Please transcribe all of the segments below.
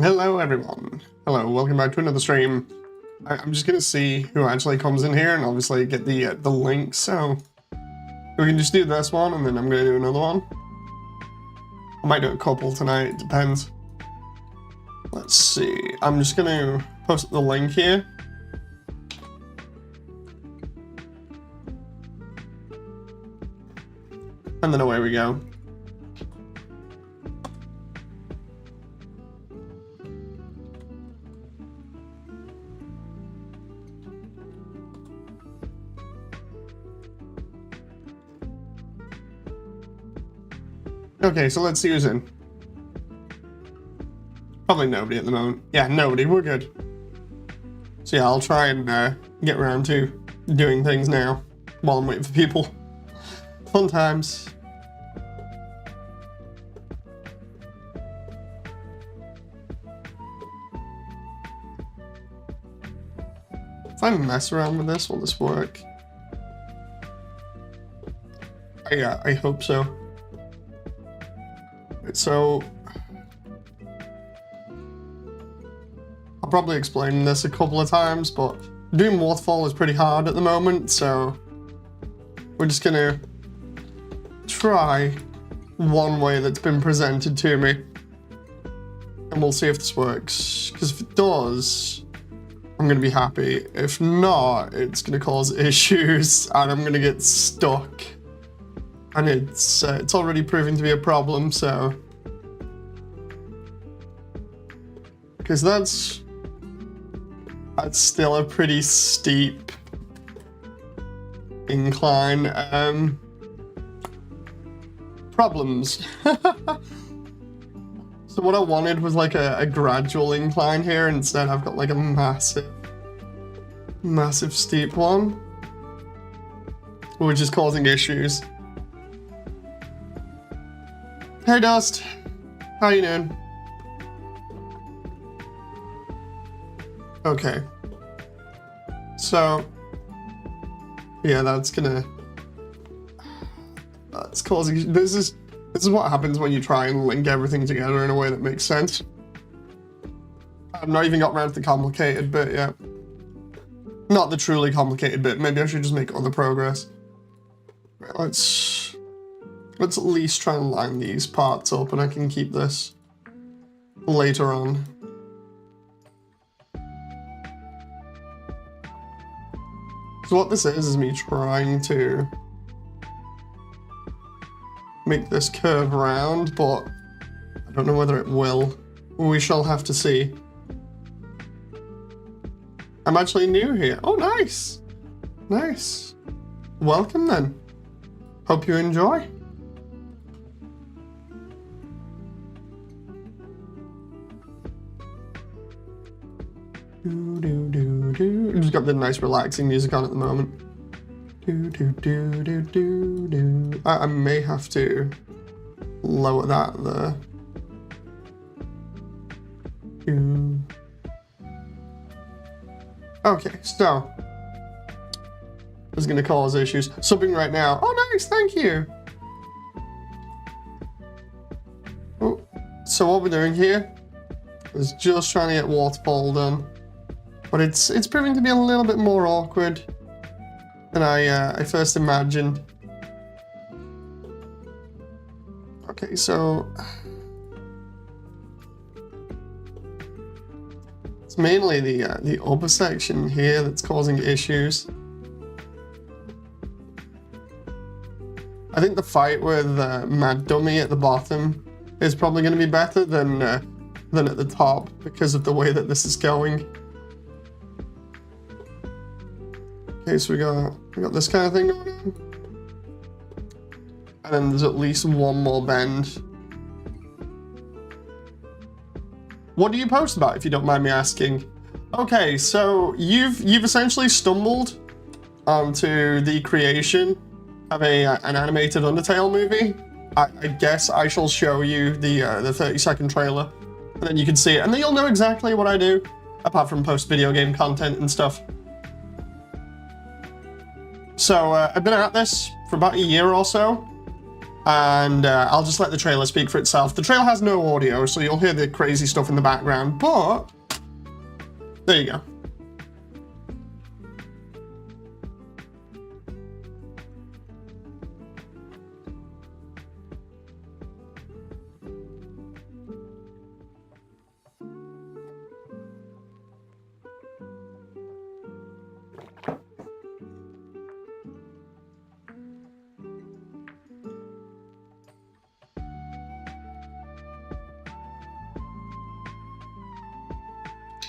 Hello everyone. Hello, welcome back to another stream. I'm just gonna see who actually comes in here and obviously get the link, so we can just do this one and then I'm gonna do another one. I might do a couple tonight, it depends. Let's see, I'm just gonna post the link here. And then away we go. Okay, so let's see who's in. Probably nobody at the moment. Yeah, nobody, we're good. So yeah, I'll try and get around to doing things now while I'm waiting for people. Fun times. If I mess around with this, will this work? I hope so. So, I'll probably explain this a couple of times, but doing Waterfall is pretty hard at the moment, so we're just gonna try one way that's been presented to me, and we'll see if this works, because if it does, I'm gonna be happy. If not, it's gonna cause issues, and I'm gonna get stuck. And it's already proving to be a problem, so... Because that's still a pretty steep incline. Problems. So what I wanted was like a gradual incline here, instead I've got like a massive steep one, which is causing issues. Hey Dust, how you doing? Okay. So, yeah, that's causing, this is what happens when you try and link everything together in a way that makes sense. I've not even got around to the complicated bit yet. Not the truly complicated bit, maybe I should just make other progress. Right, let's at least try and line these parts up and I can keep this later on. So what this is me trying to make this curve round, but I don't know whether it will. We shall have to see. I'm actually new here. Oh, nice. Nice. Welcome then. Hope you enjoy. Just got the nice relaxing music on at the moment. I may have to lower that there. Okay, so this is gonna cause issues. Subbing right now. Oh, nice, thank you. Oh, so what we're doing here is just trying to get Waterfall done. But it's proving to be a little bit more awkward than I first imagined. Okay, so it's mainly the upper section here that's causing issues. I think the fight with Mad Dummy at the bottom is probably going to be better than at the top because of the way that this is going. Okay, so we got this kind of thing going on. And then there's at least one more bend. What do you post about, if you don't mind me asking? Okay, so you've essentially stumbled onto the creation of an animated Undertale movie. I guess I shall show you the 30-second trailer, and then you can see it, and then you'll know exactly what I do, apart from post video game content and stuff. So I've been at this for about a year or so. and I'll just let the trailer speak for itself. The trailer has no audio, so you'll hear the crazy stuff in the background, but there you go.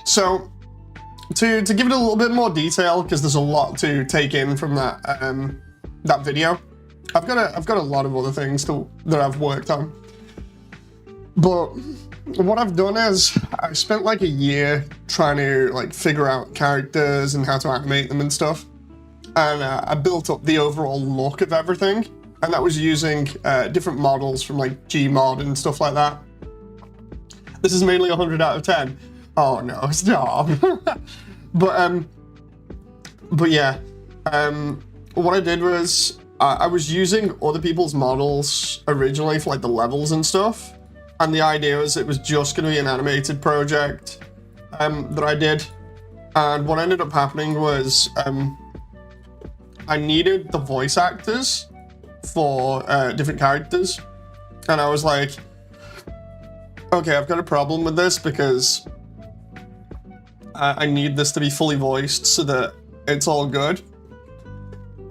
So, to give it a little bit more detail, because there's a lot to take in from that that video, I've got a lot of other things that I've worked on. But what I've done is I spent like a year trying to like figure out characters and how to animate them and stuff, and I built up the overall look of everything, and that was using different models from like Gmod and stuff like that. This is mainly 100 out of 10. Oh no, stop. But yeah, what I did was I was using other people's models originally for like the levels and stuff, and the idea was it was just going to be an animated project that I did. And what ended up happening was I needed the voice actors for different characters, and I was like, okay, I've got a problem with this because I need this to be fully voiced so that it's all good.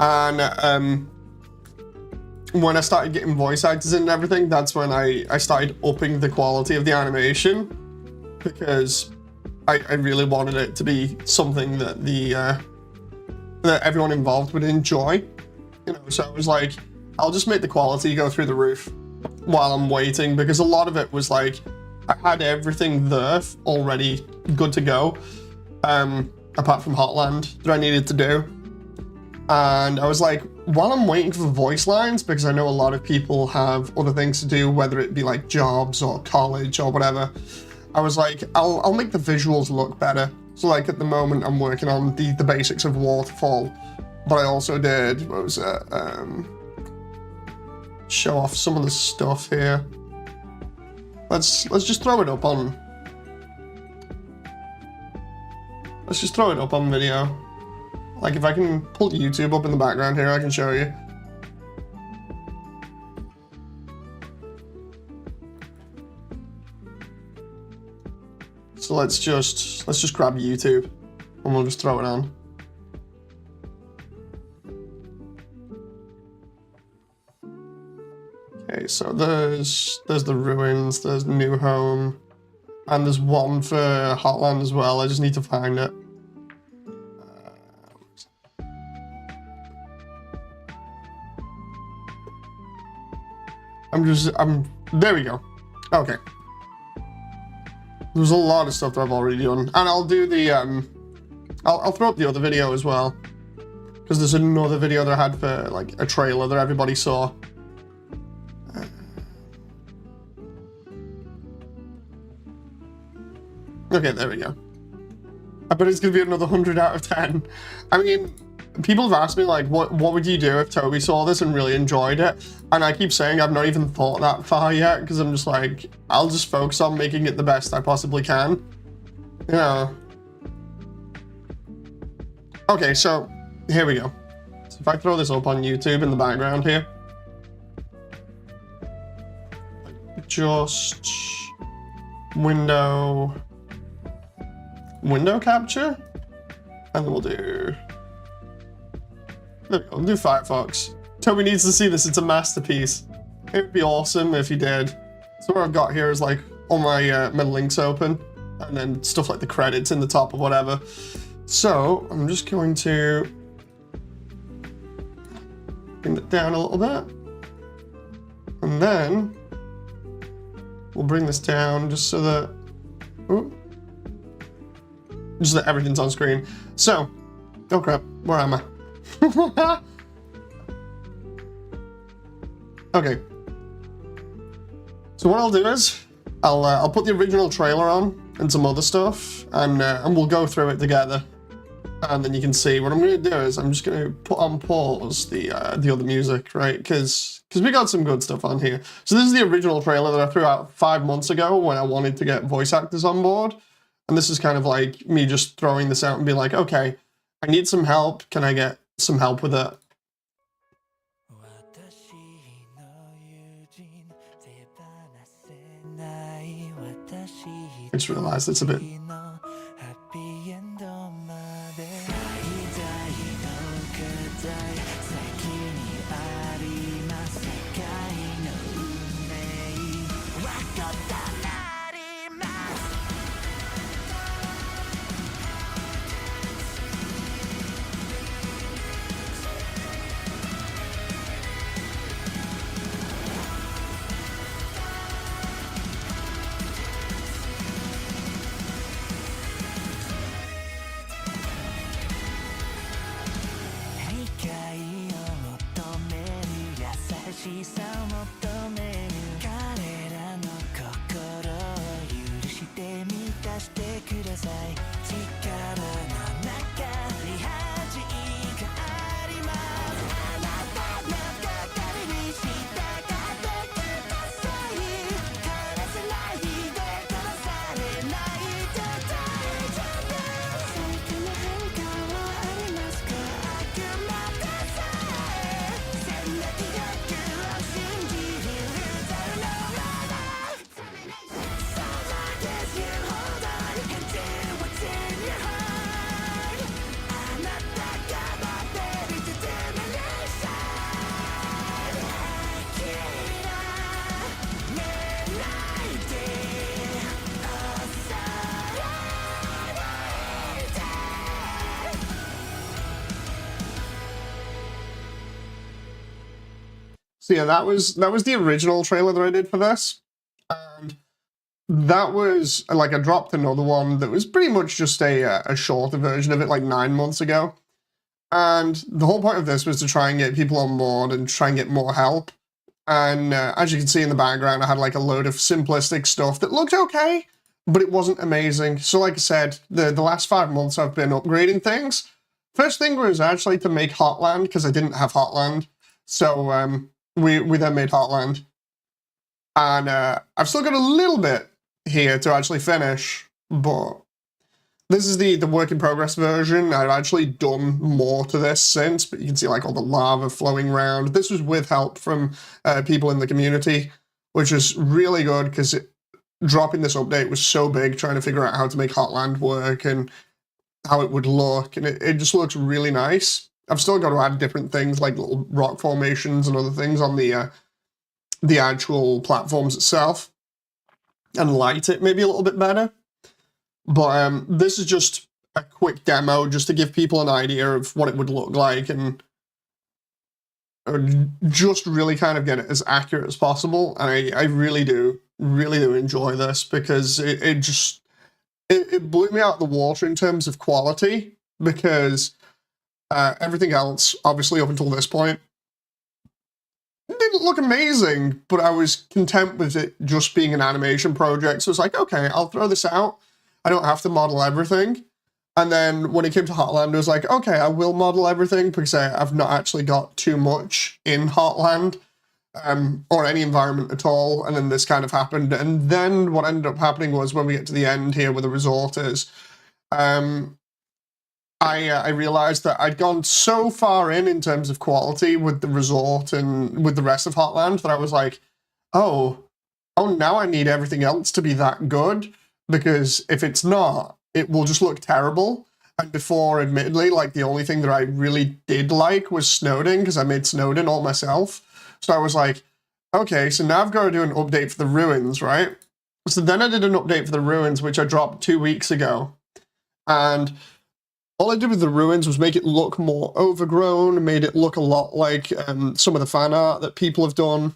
And when I started getting voice actors in and everything, that's when I started upping the quality of the animation, because I really wanted it to be something that that everyone involved would enjoy. You know, so I was like, I'll just make the quality go through the roof while I'm waiting, because a lot of it was like, I had everything there already good to go, apart from Hotland, that I needed to do. And I was like, while I'm waiting for voice lines, because I know a lot of people have other things to do, whether it be like jobs or college or whatever, I was like, I'll make the visuals look better. So like at the moment I'm working on the basics of Waterfall, but I also did, what was it, show off some of the stuff here. Let's just throw it up on. Let's just throw it up on video. Like if I can pull YouTube up in the background here, I can show you. So let's just grab YouTube and we'll just throw it on. Okay, so there's the ruins, there's New Home, and there's one for Hotland as well. I just need to find it. There we go. Okay. There's a lot of stuff that I've already done, and I'll do the I'll throw up the other video as well, because there's another video that I had for like a trailer that everybody saw. Okay, there we go. I bet it's gonna be another 100 out of 10. I mean, people have asked me like, what would you do if Toby saw this and really enjoyed it? And I keep saying I've not even thought that far yet, because I'm just like, I'll just focus on making it the best I possibly can. You know. Okay, so here we go. So if I throw this up on YouTube in the background here, just window capture, and then we'll do. There we go, we'll do Firefox. Toby needs to see this, it's a masterpiece. It would be awesome if he did. So what I've got here is like all my my links open, and then stuff like the credits in the top or whatever. So I'm just going to bring it down a little bit, and then we'll bring this down just so that, just so that everything's on screen. So, oh crap, where am I? Okay. So what I'll do is I'll put the original trailer on and some other stuff, and we'll go through it together. And then you can see what I'm going to do is I'm just going to put on pause the other music, right? Because we got some good stuff on here. So this is the original trailer that I threw out 5 months ago when I wanted to get voice actors on board. And this is kind of like me just throwing this out and being like, okay, I need some help. Can I get some help with it? I just realized it's a bit... So yeah, that was the original trailer that I did for this, and that was like I dropped another one that was pretty much just a shorter version of it, like 9 months ago. And the whole point of this was to try and get people on board and try and get more help. And as you can see in the background, I had like a load of simplistic stuff that looked okay, but it wasn't amazing. So like I said, the last 5 months I've been upgrading things. First thing was actually to make Hotland, because I didn't have Hotland. So we then made Hotland. And I've still got a little bit here to actually finish, but this is the work in progress version. I've actually done more to this since, but you can see like all the lava flowing around. This was with help from people in the community, which is really good because dropping this update was so big, trying to figure out how to make Hotland work and how it would look, and it just looks really nice. I've still got to add different things like little rock formations and other things on the actual platforms itself and light it maybe a little bit better. But this is just a quick demo just to give people an idea of what it would look like and just really kind of get it as accurate as possible. And I really do enjoy this because it blew me out of the water in terms of quality, because everything else, obviously up until this point, didn't look amazing, but I was content with it just being an animation project. So it's like, okay, I'll throw this out. I don't have to model everything. And then when it came to Hotland, I was like, okay, I will model everything because I've not actually got too much in Hotland or any environment at all. And then this kind of happened. And then what ended up happening was when we get to the end here where the resort is, I realized that I'd gone so far in terms of quality with the resort and with the rest of Hotland that I was like, oh, now I need everything else to be that good, because if it's not, it will just look terrible. And before, admittedly, like the only thing that I really did like was Snowden, because I made Snowden all myself. So I was like, okay, so now I've got to do an update for the ruins, right? So then I did an update for the ruins, which I dropped 2 weeks ago. And all I did with the ruins was make it look more overgrown, made it look a lot like some of the fan art that people have done.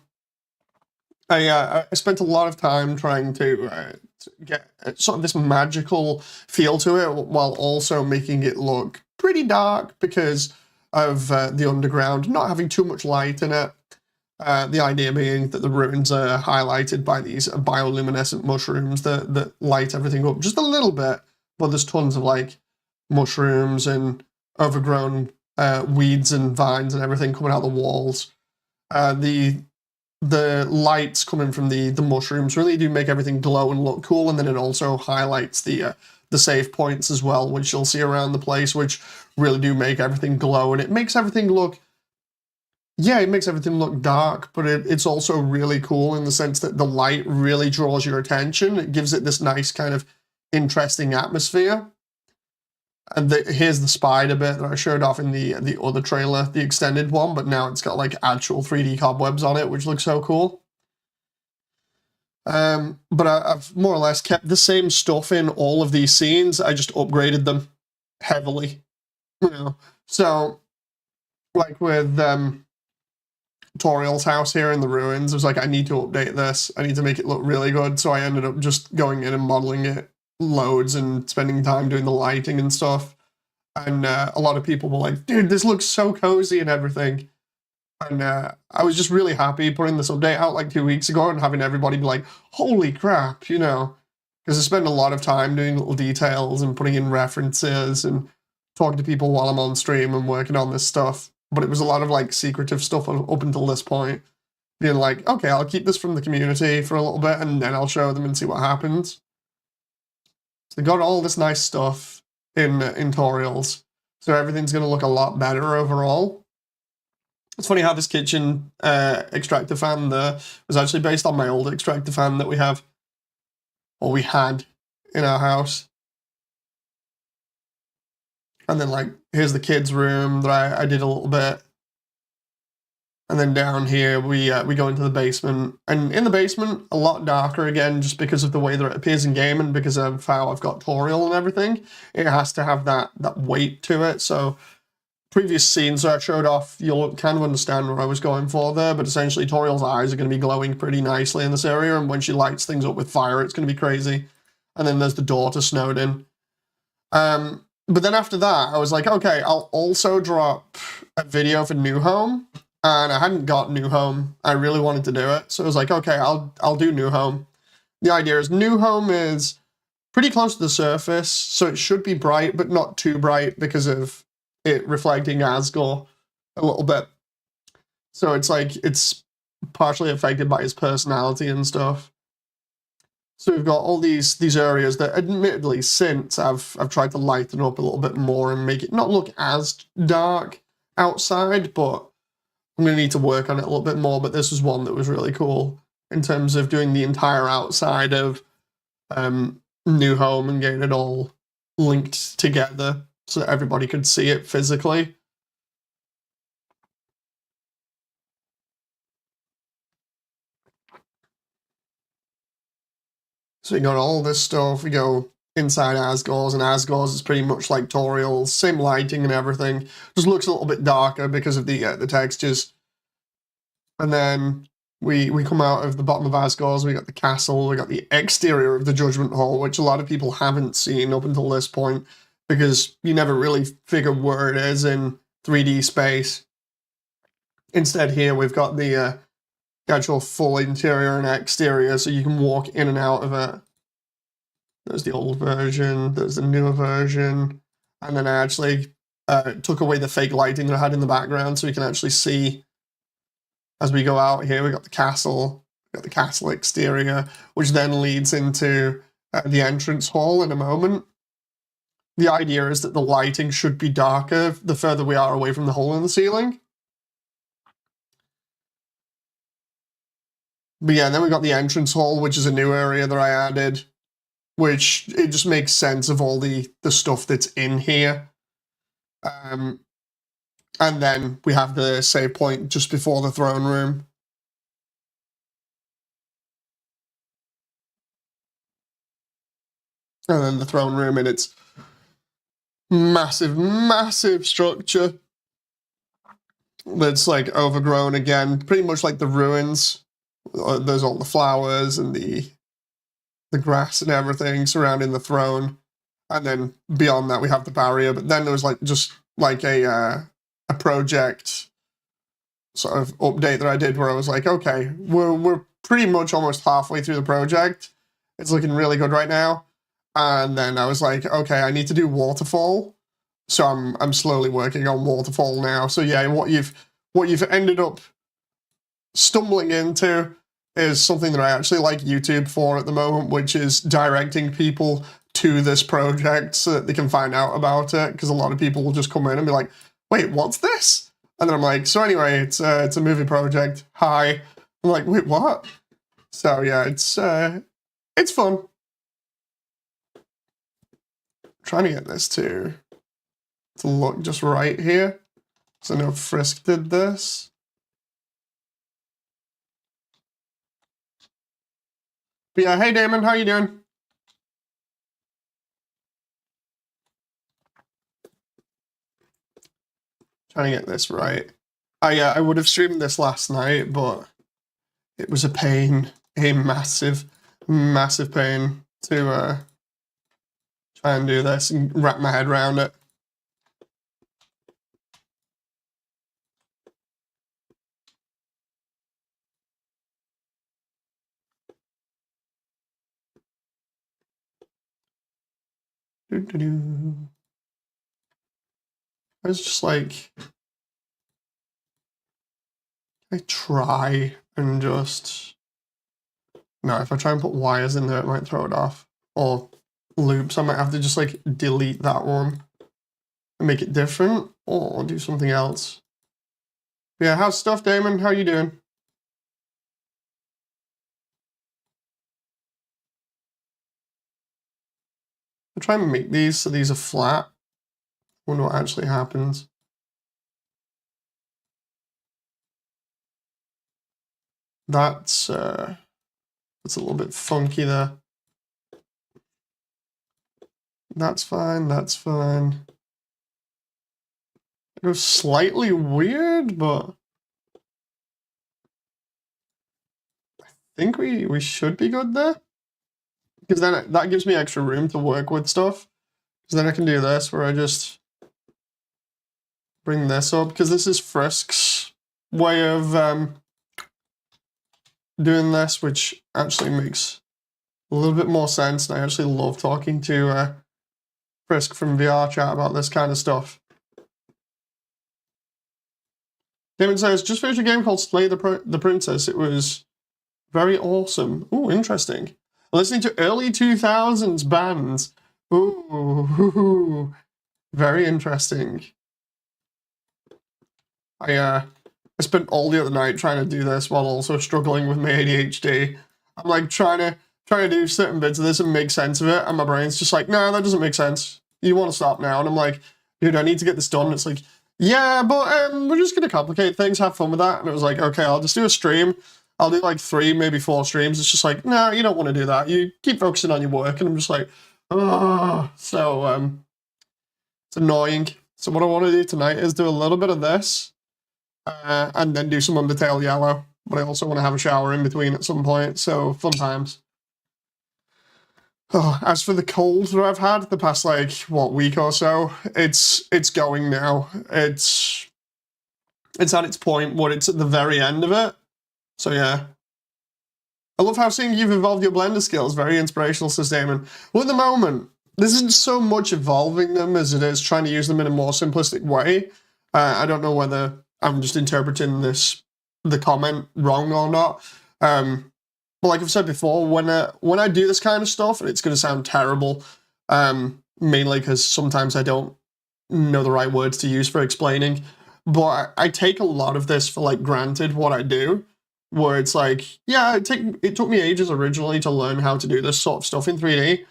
I spent a lot of time trying to get sort of this magical feel to it, while also making it look pretty dark because of the underground not having too much light in it. The idea being that the ruins are highlighted by these bioluminescent mushrooms that light everything up just a little bit, but there's tons of like mushrooms and overgrown weeds and vines and everything coming out the walls. The lights coming from the mushrooms really do make everything glow and look cool, and then it also highlights the save points as well, which you'll see around the place, which really do make everything glow, and it makes everything look, yeah, it makes everything look dark, but it's also really cool in the sense that the light really draws your attention. It gives it this nice kind of interesting atmosphere. And here's the spider bit that I showed off in the other trailer, the extended one, but now it's got like actual 3D cobwebs on it, which looks so cool. But I've more or less kept the same stuff in all of these scenes. I just upgraded them heavily, you know. So, like with Toriel's house here in the ruins, I was like, I need to update this. I need to make it look really good. So I ended up just going in and modeling it loads and spending time doing the lighting and stuff. And a lot of people were like, dude, this looks so cozy and everything. And I was just really happy putting this update out like 2 weeks ago and having everybody be like, holy crap, you know, because I spend a lot of time doing little details and putting in references and talking to people while I'm on stream and working on this stuff. But it was a lot of like secretive stuff up until this point. Being like, okay, I'll keep this from the community for a little bit and then I'll show them and see what happens. So they got all this nice stuff in tutorials. So everything's going to look a lot better overall. It's funny how this kitchen extractor fan there was actually based on my old extractor fan that we have, or we had in our house. And then like, here's the kids' room that I did a little bit. And then down here, we go into the basement. And in the basement, a lot darker again, just because of the way that it appears in game and because of how I've got Toriel and everything. It has to have that weight to it. So previous scenes that I showed off, you'll kind of understand what I was going for there. But essentially, Toriel's eyes are going to be glowing pretty nicely in this area. And when she lights things up with fire, it's going to be crazy. And then there's the door to Snowdin. But then after that, I was like, okay, I'll also drop a video for New Home. And I hadn't got New Home. I really wanted to do it. So I was like, okay, I'll do New Home. The idea is New Home is pretty close to the surface, so it should be bright, but not too bright because of it reflecting Asgore a little bit. So it's like, it's partially affected by his personality and stuff. So we've got all these areas that admittedly since I've tried to lighten up a little bit more and make it not look as dark outside, but I'm going to need to work on it a little bit more, but this was one that was really cool in terms of doing the entire outside of New Home and getting it all linked together so that everybody could see it physically. So we got all this stuff, we go inside Asgore's, and Asgore's is pretty much like Toriel's, same lighting and everything, just looks a little bit darker because of the textures. And then we come out of the bottom of Asgore's, we got the castle, we got the exterior of the Judgment Hall, which a lot of people haven't seen up until this point, because you never really figure where it is in 3D space. Instead here we've got the actual full interior and exterior, so you can walk in and out of it. There's the old version, there's the newer version, and then I actually took away the fake lighting that I had in the background so you can actually see as we go out here. We got the castle exterior, which then leads into the entrance hall in a moment. The idea is that the lighting should be darker the further we are away from the hole in the ceiling. But yeah, then we got the entrance hall, which is a new area that I added, which it just makes sense of all the stuff that's in here. And then we have the save point just before the throne room. And then the throne room in its massive, massive structure that's like overgrown again, pretty much like the ruins. There's all the flowers and the grass and everything surrounding the throne. And then beyond that, we have the barrier. But then there was like just like a project sort of update that I did where I was like, okay, we're pretty much almost halfway through the project. It's looking really good right now. And then I was like, okay, I need to do Waterfall. So I'm slowly working on Waterfall now. So yeah, what you've ended up stumbling into is something that I actually like YouTube for at the moment, which is directing people to this project so that they can find out about it, because a lot of people will just come in and be like, wait, what's this? And then I'm like, so anyway, it's a movie project. Hi. I'm like, wait, what? So yeah, it's fun. Trying to get this to look just right here. So I know Frisk did this. But yeah, hey Damon, how you doing? Trying to get this right. I would have streamed this last night, but it was a pain, a massive, massive pain to try and do this and wrap my head around it. I was just like, I try and just... No, if I try and put wires in there, it might throw it off. Or loops, I might have to just like delete that one and make it different, or do something else. Yeah, how's stuff, Damon? How you doing? I'll try and make these so these are flat. Wonder what actually happens. That's a little bit funky there. That's fine, that's fine. It was slightly weird, but I think we should be good there. Because then that gives me extra room to work with stuff. Because then I can do this where I just bring this up, because this is Frisk's way of doing this, which actually makes a little bit more sense, and I actually love talking to Frisk from VR chat about this kind of stuff. Damon says, just finished a game called Slay the Princess. It was very awesome. Ooh, interesting. Listening to early 2000s bands. Ooh, very interesting. I spent all the other night trying to do this while also struggling with my ADHD. I'm like trying to do certain bits of this and make sense of it, and my brain's just like, no, that doesn't make sense. You want to stop now? And I'm like, dude, I need to get this done. And it's like, yeah, but we're just gonna complicate things, have fun with that. And it was like, okay, I'll just do a stream. I'll do like 3, maybe 4 streams. It's just like, no, you don't want to do that. You keep focusing on your work. And I'm just like, oh. So it's annoying. So what I want to do tonight is do a little bit of this. And then do some UndertaleAU, but I also want to have a shower in between at some point, so fun times. Oh, as for the cold that I've had the past, like, what, week or so, it's going now. It's at its point where it's at the very end of it, so yeah. I love how seeing you've evolved your Blender skills, very inspirational, says Damon. Well, at the moment, this isn't so much evolving them as it is trying to use them in a more simplistic way. I don't know whether I'm just interpreting the comment wrong or not. But like I've said before, when I do this kind of stuff, and it's going to sound terrible, mainly because sometimes I don't know the right words to use for explaining, but I take a lot of this for like granted what I do, where it's like, yeah, it took me ages originally to learn how to do this sort of stuff in 3D,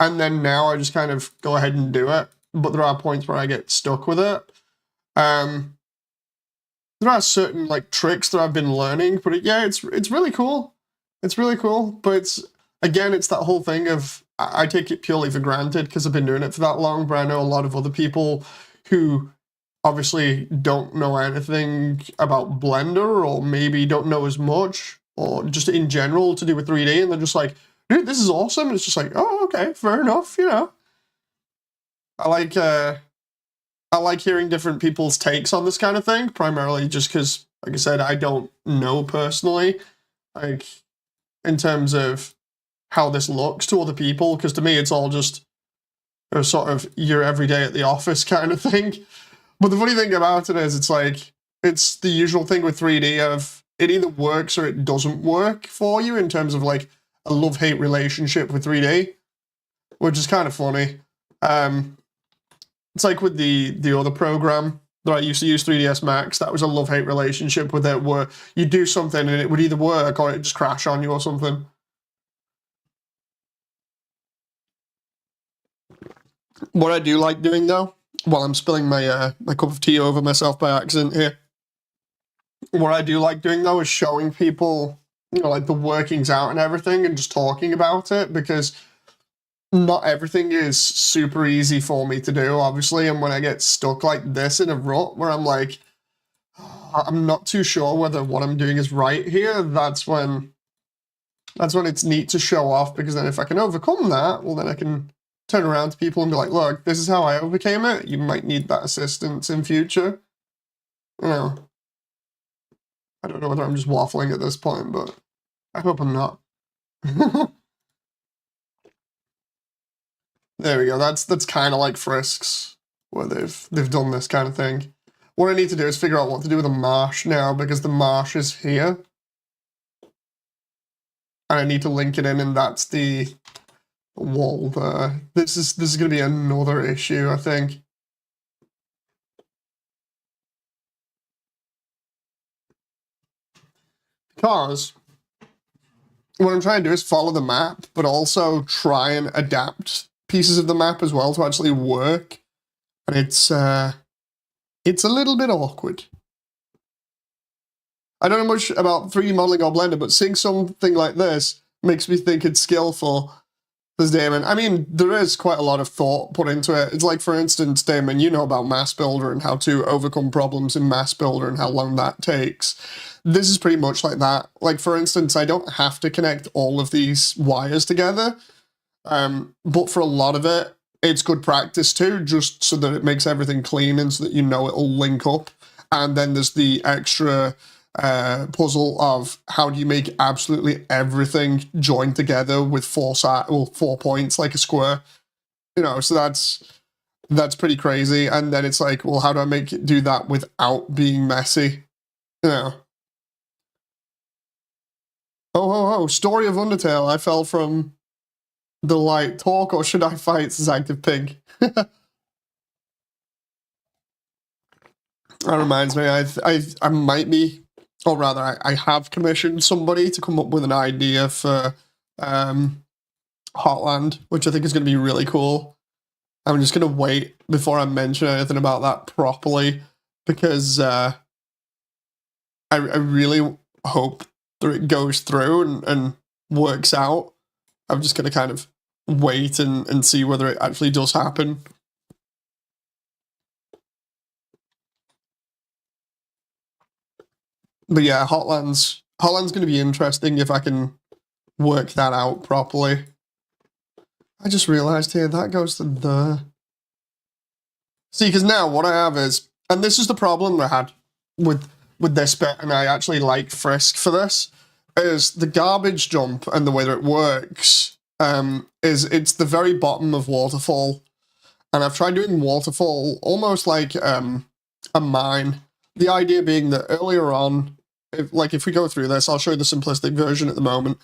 and then now I just kind of go ahead and do it, but there are points where I get stuck with it. There are certain like tricks that I've been learning, but yeah, it's really cool. It's really cool, but it's that whole thing of I take it purely for granted because I've been doing it for that long, but I know a lot of other people who obviously don't know anything about Blender, or maybe don't know as much, or just in general to do with 3D, and they're just like, dude, this is awesome, and it's just like, oh, okay, fair enough, you know. I like hearing different people's takes on this kind of thing, primarily just because, like I said, I don't know personally, like, in terms of how this looks to other people, because to me it's all just or sort of your everyday at the office kind of thing. But the funny thing about it is, it's like, it's the usual thing with 3D of it either works or it doesn't work for you in terms of like a love-hate relationship with 3D, which is kind of funny. It's like with the other program that I used to use, 3ds Max, that was a love-hate relationship with it, where you do something and it would either work or it just crash on you or something. What I do like doing though, while I'm spilling my my cup of tea over myself by accident here, what I do like doing though is showing people, you know, like the workings out and everything, and just talking about it, because not everything is super easy for me to do, obviously, and when I get stuck like this in a rut where I'm like, I'm not too sure whether what I'm doing is right here, that's when it's neat to show off, because then if I can overcome that, well then I can turn around to people and be like, look, this is how I overcame it, you might need that assistance in future. You know, I don't know whether I'm just waffling at this point, but I hope I'm not. There we go. That's kind of like Frisk's, where they've done this kind of thing. What I need to do is figure out what to do with the marsh now, because the marsh is here, and I need to link it in, and that's the wall there. This is going to be another issue, I think. Because what I'm trying to do is follow the map, but also try and adapt pieces of the map as well to actually work. And it's a little bit awkward. I don't know much about 3D modeling or Blender, but seeing something like this makes me think it's skillful. There's Damon. I mean, there is quite a lot of thought put into it. It's like, for instance, Damon, you know about Mass Builder and how to overcome problems in Mass Builder and how long that takes. This is pretty much like that. Like, for instance, I don't have to connect all of these wires together, but for a lot of it, it's good practice too, just so that it makes everything clean and so that you know it'll link up. And then there's the extra puzzle of how do you make absolutely everything join together with 4 points like a square, you know, so that's pretty crazy. And then it's like, well, how do I make it do that without being messy, you know? Oh, story of Undertale, I fell from the light. Talk or should I fight? Says Active Pig. That reminds me, I might be, or rather, I have commissioned somebody to come up with an idea for Heartland, which I think is going to be really cool. I'm just going to wait before I mention anything about that properly, because I really hope that it goes through and works out. I'm just going to kind of wait and see whether it actually does happen. But yeah, Heartland's going to be interesting if I can work that out properly. I just realized here, that goes to the... See, because now what I have is, and this is the problem I had with this bit, and I actually like Frisk for this, is the garbage jump and the way that it works, is it's the very bottom of Waterfall. And I've tried doing Waterfall almost like a mine. The idea being that earlier on, if we go through this, I'll show you the simplistic version at the moment.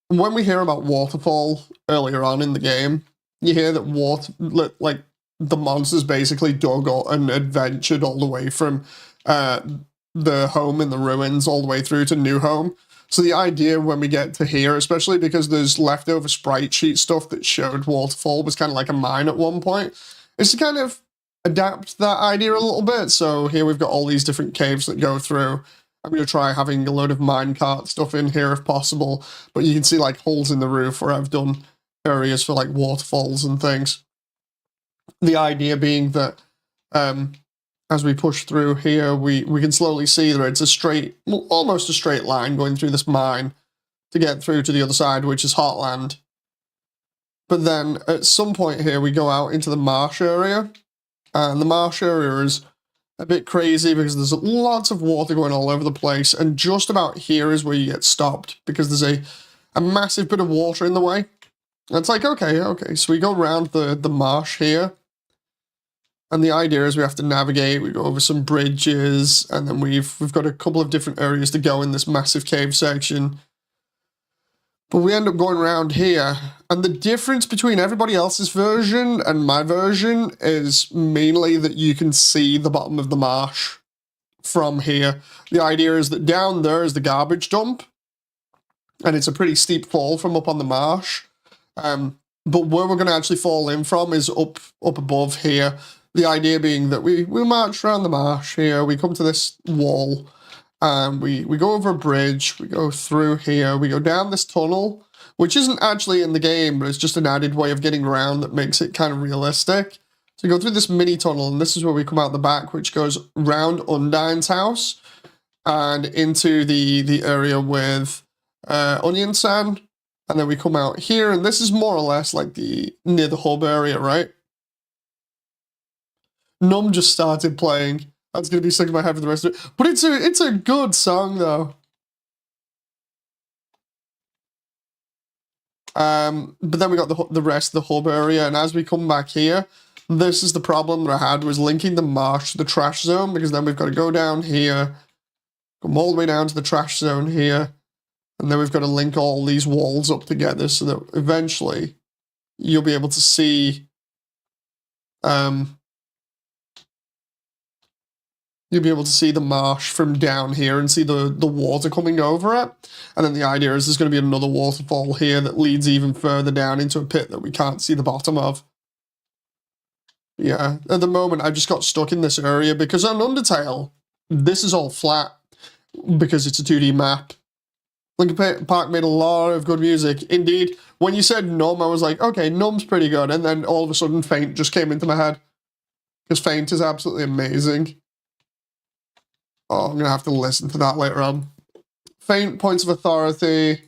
When we hear about Waterfall earlier on in the game, you hear that the monsters basically dug and adventured all the way from the home in the ruins all the way through to New Home. So the idea when we get to here, especially because there's leftover sprite sheet stuff that showed Waterfall was kind of like a mine at one point, is to kind of adapt that idea a little bit. So here we've got all these different caves that go through. I'm going to try having a load of minecart stuff in here if possible, but you can see like holes in the roof where I've done areas for like waterfalls and things. The idea being that as we push through here, we can slowly see that it's a straight, almost a straight line going through this mine to get through to the other side, which is Heartland. But then at some point here, we go out into the marsh area, and the marsh area is a bit crazy because there's lots of water going all over the place, and just about here is where you get stopped because there's a massive bit of water in the way. And it's like, okay, so we go around the marsh here. And the idea is we have to navigate, we go over some bridges, and then we've got a couple of different areas to go in this massive cave section. But we end up going around here, and the difference between everybody else's version and my version is mainly that you can see the bottom of the marsh from here. The idea is that down there is the garbage dump, and it's a pretty steep fall from up on the marsh. But where we're going to actually fall in from is up above here. The idea being that we march around the marsh here, we come to this wall, and we go over a bridge, we go through here, we go down this tunnel, which isn't actually in the game, but it's just an added way of getting around that makes it kind of realistic. So we go through this mini tunnel, and this is where we come out the back, which goes round Undyne's house, and into the area with Onion Sand, and then we come out here, and this is more or less like near the hub area, right? Numb just started playing. That's going to be stuck in my head for the rest of it. But it's a good song, though. But then we got the rest of the hub area, and as we come back here, this is the problem that I had, was linking the marsh to the trash zone, because then we've got to go down here, come all the way down to the trash zone here, and then we've got to link all these walls up together so that eventually you'll be able to see you'll be able to see the marsh from down here and see the water coming over it. And then the idea is there's going to be another waterfall here that leads even further down into a pit that we can't see the bottom of. Yeah, at the moment I just got stuck in this area because on Undertale, this is all flat because it's a 2D map. Linkin Park made a lot of good music. Indeed, when you said Numb, I was like, okay, Numb's pretty good. And then all of a sudden Faint just came into my head. Because Faint is absolutely amazing. Oh, I'm going to have to listen to that later on. Faint, Points of Authority.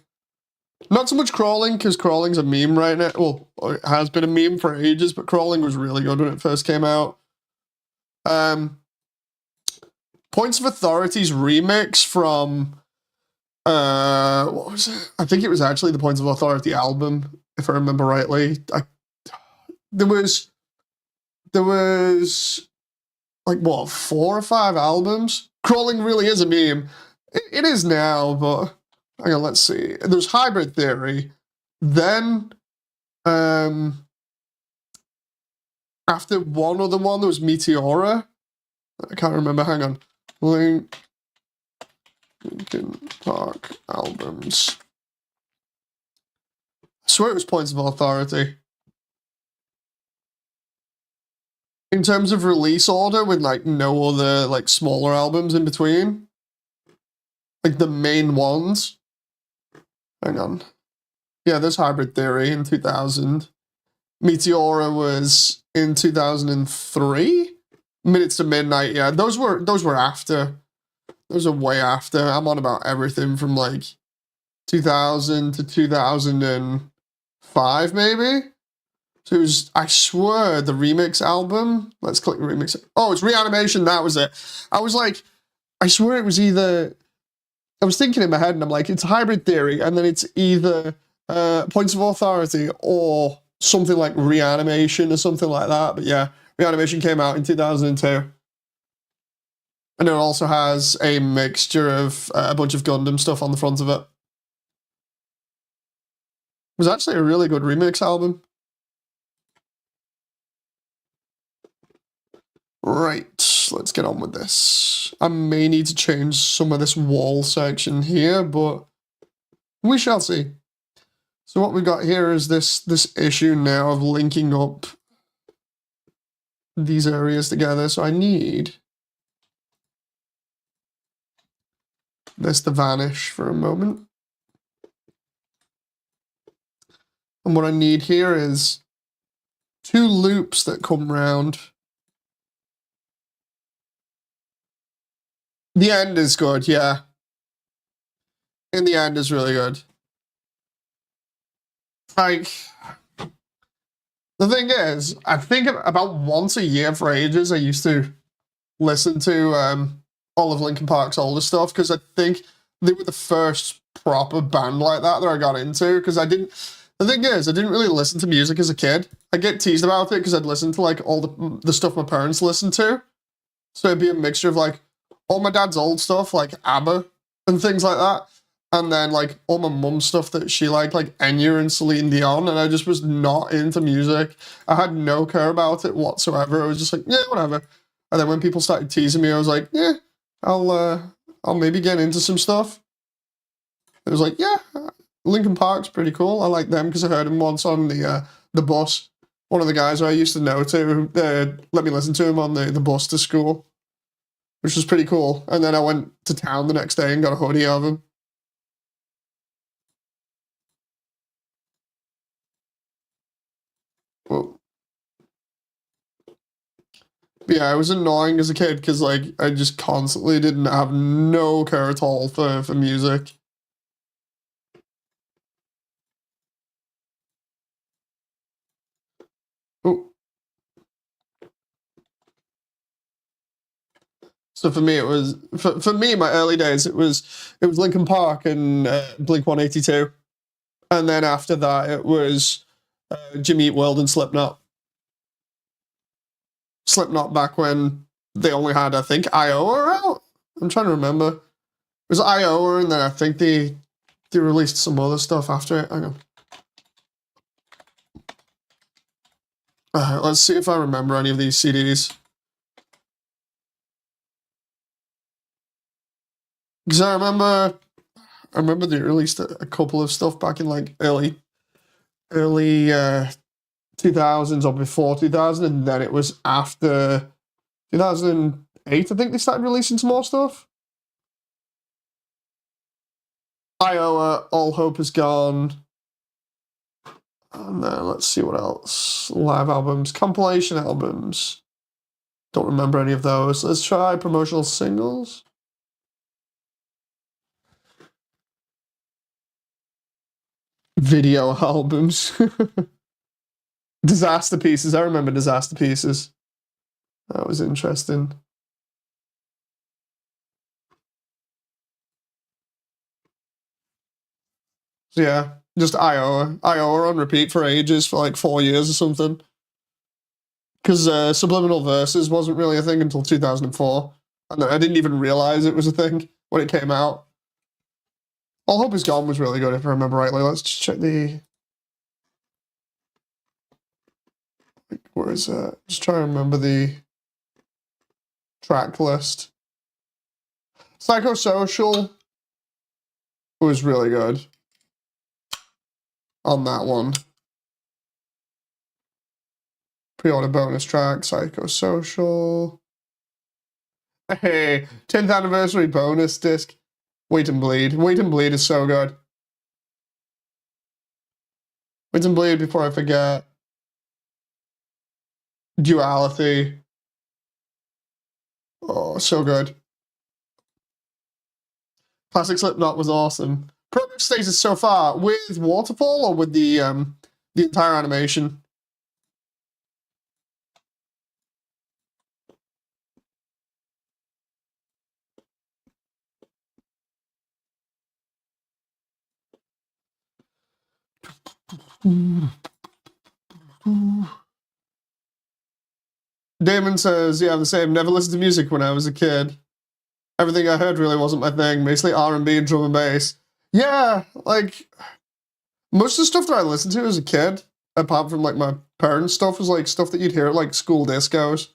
Not so much Crawling, because Crawling's a meme right now. Well, it has been a meme for ages, but Crawling was really good when it first came out. Points of Authority's remix from... what was it? I think it was actually the Points of Authority album, if I remember rightly. There was like, what, 4 or 5 albums? Crawling really is a meme. It is now, but hang on, let's see. There's Hybrid Theory. Then, after one other one, there was Meteora. I can't remember, hang on. Linkin Park albums. I swear it was Points of Authority. In terms of release order, with like no other like smaller albums in between. Like the main ones. Hang on. Yeah, there's Hybrid Theory in 2000. Meteora was in 2003. Minutes to Midnight, yeah. Those were after. Those are way after. I'm on about everything from like 2000 to 2005, maybe? So it was, I swear, the remix album. Let's click remix. Oh, it's Reanimation, that was it. I was like, I swear it was either... I was thinking in my head, and I'm like, it's Hybrid Theory, and then it's either Points of Authority or something like Reanimation or something like that. But yeah, Reanimation came out in 2002. And it also has a mixture of a bunch of Gundam stuff on the front of it. It was actually a really good remix album. Right, let's get on with this. I may need to change some of this wall section here, but we shall see. So what we got here is this issue now of linking up these areas together. So I need this to vanish for a moment. And what I need here is 2 loops that come round. The end is good, yeah. And the end is really good. Like, the thing is, I think about once a year for ages, I used to listen to all of Linkin Park's older stuff, because I think they were the first proper band like that I got into, because I didn't... The thing is, I didn't really listen to music as a kid. I get teased about it because I'd listen to like all the stuff my parents listened to. So it'd be a mixture of like all my dad's old stuff, like ABBA and things like that. And then like all my mum's stuff that she liked, like Enya and Celine Dion, and I just was not into music. I had no care about it whatsoever. I was just like, yeah, whatever. And then when people started teasing me, I was like, yeah, I'll maybe get into some stuff. It was like, yeah, Linkin Park's pretty cool. I like them because I heard them once on the bus. One of the guys I used to know to let me listen to him on the bus to school, which was pretty cool. And then I went to town the next day and got a hoodie of him. Well, yeah, it was annoying as a kid because like I just constantly didn't have no care at all for music. Oh. So for me, it was for me my early days. It was Linkin Park and Blink 182, and then after that it was Jimmy Eat World and Slipknot. Slipknot back when they only had, I think, Iowa out. I'm trying to remember. It was Iowa, and then I think they released some other stuff after it. Hang on. Let's see if I remember any of these CDs. Because I remember they released a couple of stuff back in like early 2000s or before 2000, and then it was after 2008. I think they started releasing some more stuff. Iowa, All Hope Is Gone. And then let's see what else. Live albums, compilation albums. Don't remember any of those. Let's try promotional singles. Video albums. Disaster Pieces. I remember Disaster Pieces. That was interesting. So yeah, just Iowa on repeat for ages, for like 4 years or something. Because Subliminal Verses wasn't really a thing until 2004. And I didn't even realize it was a thing when it came out. All Hope Is Gone was really good, if I remember rightly. Let's just check the... Where is that? Just trying to remember the track list. Psychosocial was really good on that one. Pre-order bonus track, Psychosocial. Hey, 10th anniversary bonus disc. Wait and Bleed. Wait and Bleed is so good. Wait and Bleed before I forget. Duality. Oh, so good. Classic Slipknot was awesome. Progress status so far with Waterfall or with the entire animation? Damon says, yeah, the same. Never listened to music when I was a kid. Everything I heard really wasn't my thing. Mostly R&B and drum and bass. Yeah, like, most of the stuff that I listened to as a kid, apart from, like, my parents' stuff, was, like, stuff that you'd hear at, like, school discos.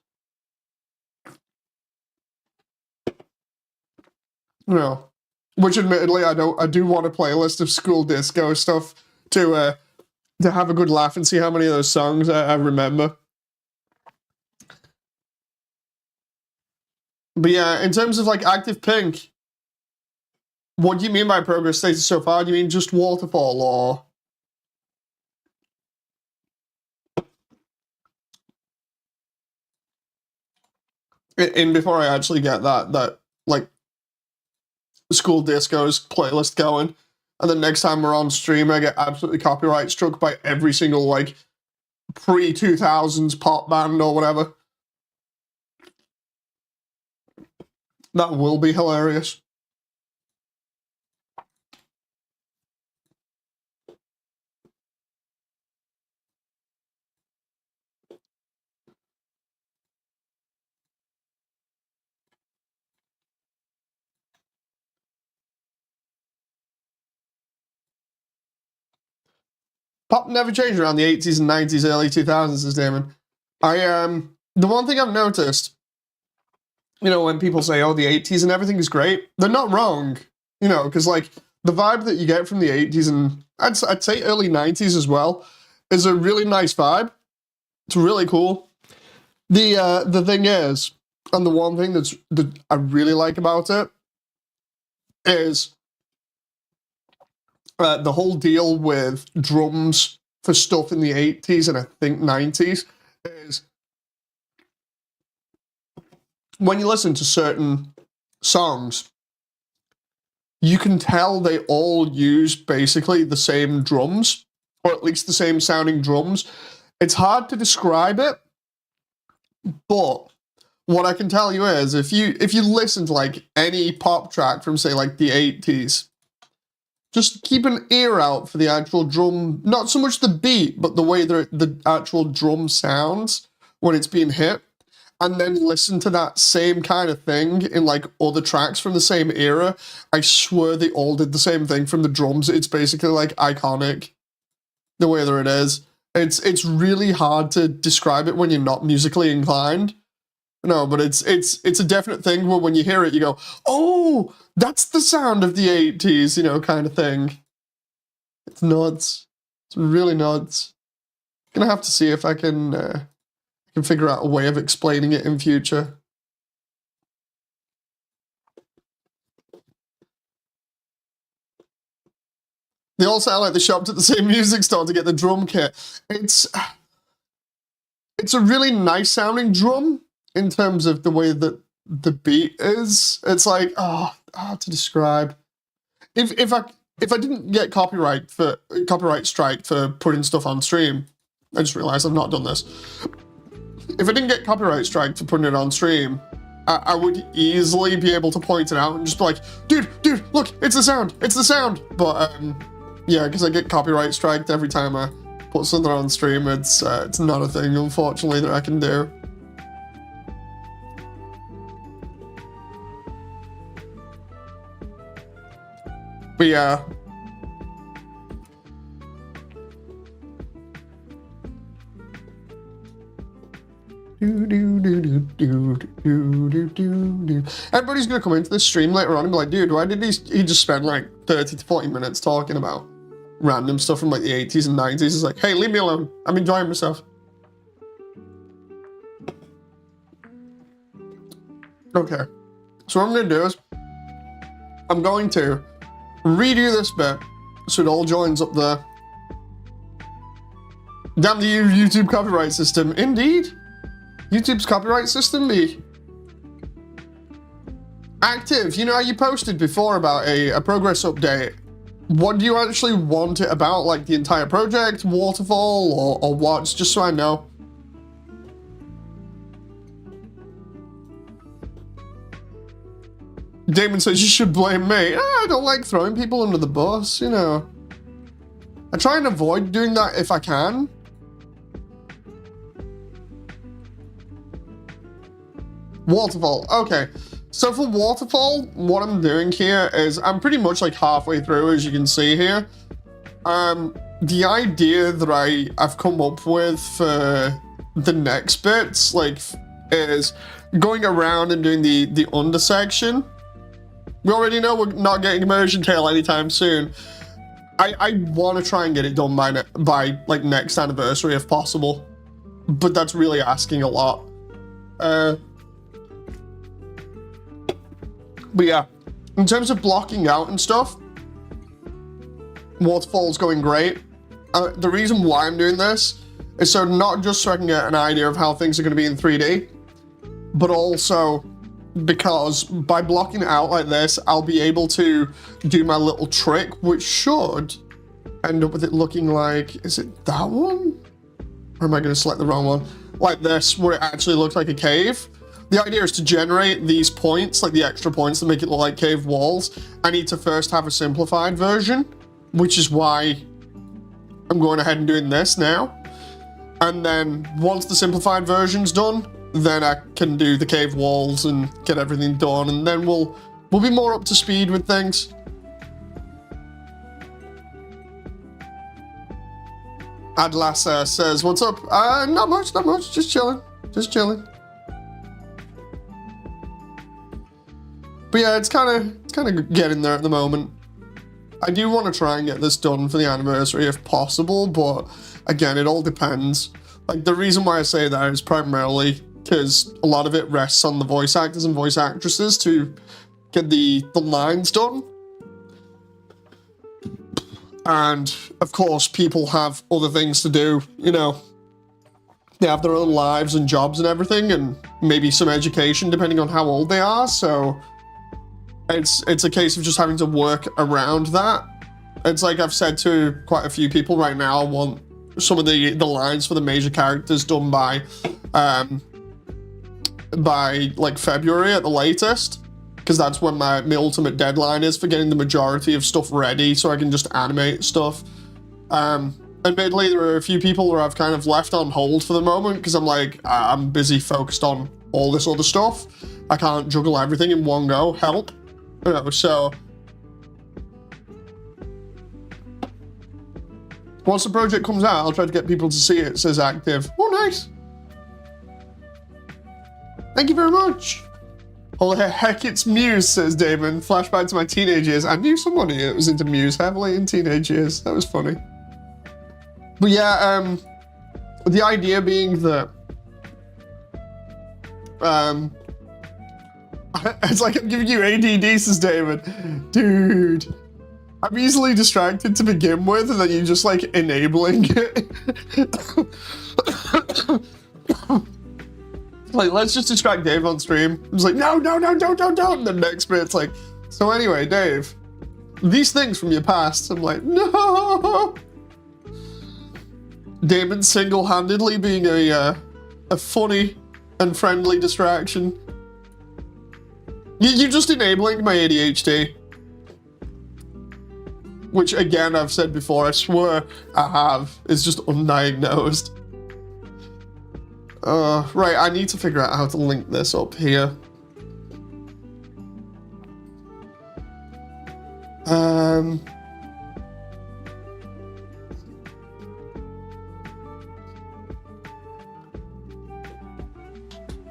You know, which admittedly, I do want a playlist of school disco stuff to have a good laugh and see how many of those songs I remember. But yeah, in terms of like Active Pink, what do you mean by progress status so far? Do you mean just Waterfall or? And before I actually get that like school discos playlist going, and then next time we're on stream, I get absolutely copyright struck by every single like pre-2000s pop band or whatever. That will be hilarious. Pop never changed around the 80s and 90s, early 2000s, says Damon. The one thing I've noticed, you know, when people say, oh, the 80s and everything is great, they're not wrong, you know, because, like, the vibe that you get from the 80s and I'd say early 90s as well is a really nice vibe. It's really cool. The thing is, and the one thing that I really like about it is the whole deal with drums for stuff in the 80s and I think 90s is when you listen to certain songs, you can tell they all use basically the same drums, or at least the same sounding drums. It's hard to describe it, but what I can tell you is if you listen to like any pop track from say like the 80s, just keep an ear out for the actual drum, not so much the beat, but the way the actual drum sounds when it's being hit, and then listen to that same kind of thing in like other tracks from the same era. I swear they all did the same thing from the drums. It's basically like iconic, the way that it is. It's really hard to describe it when you're not musically inclined. No, but it's a definite thing where when you hear it, you go, oh, that's the sound of the 80s, you know, kind of thing. It's nuts. It's really nuts. Gonna have to see if I can figure out a way of explaining it in future. They all sound like they shopped at the same music store to get the drum kit. It's a really nice sounding drum in terms of the way that the beat is. It's like, oh, hard to describe. If I didn't get copyright strike for putting stuff on stream, I just realized I've not done this. If I didn't get copyright strike for putting it on stream, I would easily be able to point it out and just be like, dude, look, it's the sound. But yeah, because I get copyright striked every time I put something on stream. It's not a thing, unfortunately, that I can do. But yeah. Everybody's gonna come into this stream later on and be like, dude, why did he just spend like 30 to 40 minutes talking about random stuff from like the 80s and 90s? It's like, hey, leave me alone. I'm enjoying myself. Okay. So what I'm gonna do is I'm going to redo this bit so it all joins up there. Damn the YouTube copyright system. Indeed. YouTube's copyright system be active. You know how you posted before about a progress update? What do you actually want it about? Like the entire project, Waterfall, or what? Just so I know. Damon says you should blame me. I don't like throwing people under the bus, you know. I try and avoid doing that if I can. Waterfall, okay. So for Waterfall, what I'm doing here is I'm pretty much like halfway through, as you can see here. The idea that I've come up with for the next bits, like, is going around and doing the under section. We already know we're not getting Immersiontale anytime soon. I want to try and get it done by like next anniversary if possible, but that's really asking a lot. But yeah, in terms of blocking out and stuff, Waterfall's going great. The reason why I'm doing this is so not just so I can get an idea of how things are going to be in 3D, but also because by blocking it out like this, I'll be able to do my little trick, which should end up with it looking like, is it that one? Or am I going to select the wrong one? Like this, where it actually looks like a cave. The idea is to generate these points, like the extra points that make it look like cave walls. I need to first have a simplified version, which is why I'm going ahead and doing this now. And then once the simplified version's done, then I can do the cave walls and get everything done, and then we'll be more up to speed with things. Adlasa says, what's up? Not much, just chilling. But yeah, it's kind of getting there at the moment. I do want to try and get this done for the anniversary if possible, but again, it all depends. Like, the reason why I say that is primarily because a lot of it rests on the voice actors and voice actresses to get the lines done. And, of course, people have other things to do, you know. They have their own lives and jobs and everything, and maybe some education, depending on how old they are, so it's a case of just having to work around that. It's like I've said to quite a few people right now, I want some of the lines for the major characters done by like February at the latest, because that's when my ultimate deadline is for getting the majority of stuff ready so I can just animate stuff. Admittedly, there are a few people where I've kind of left on hold for the moment because I'm like, I'm busy focused on all this other stuff. I can't juggle everything in one go, help. You know, so once the project comes out, I'll try to get people to see it. It says active. Oh, nice. Thank you very much. Oh, heck, it's Muse, says Damon. Flashback to my teenage years. I knew somebody that was into Muse heavily in teenage years. That was funny. But yeah, the idea being that it's like I'm giving you ADD, says David. Dude, I'm easily distracted to begin with, and then you're just like enabling it. Like, let's just distract Dave on stream. I'm just like, no, don't. And the next bit, it's like, so anyway, Dave, these things from your past. I'm like, no. Damon single-handedly being a funny and friendly distraction. You're just enabling my ADHD. Which, again, I've said before, I swear I have. It's just undiagnosed. Right, I need to figure out how to link this up here.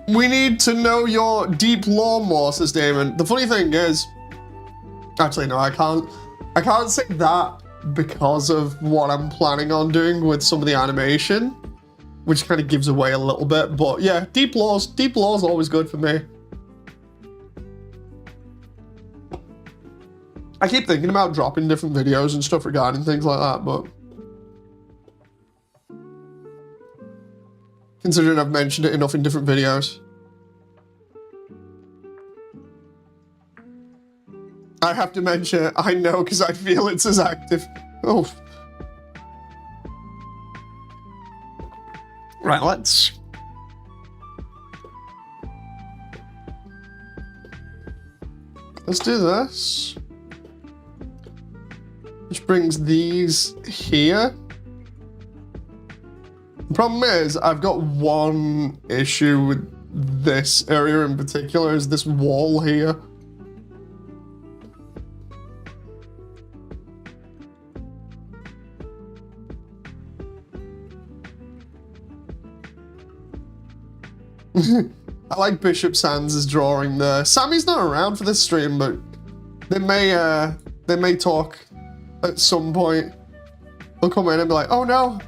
We need to know your deep lore more, says Damon. The funny thing is, actually no, I can't say that because of what I'm planning on doing with some of the animation, which kind of gives away a little bit, but yeah, deep lore's always good for me. I keep thinking about dropping different videos and stuff regarding things like that, but considering I've mentioned it enough in different videos. I have to mention it, I know, because I feel it's as active. Oh. Right, let's do this. Which brings these here. The problem is, I've got one issue with this area in particular, is this wall here. I like Bishop Sands' drawing there. Sammy's not around for this stream, but they may talk at some point. They'll come in and be like, oh no.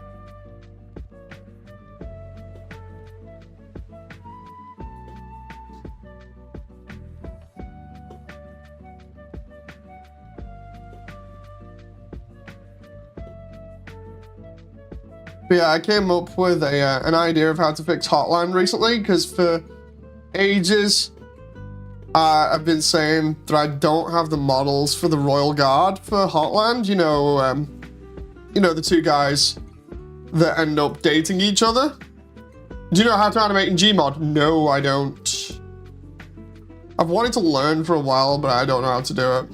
But yeah, I came up with an idea of how to fix Hotline recently, because for ages I've been saying that I don't have the models for the Royal Guard for Hotland. You know the two guys that end up dating each other. Do you know how to animate in Gmod? No, I don't. I've wanted to learn for a while, but I don't know how to do it.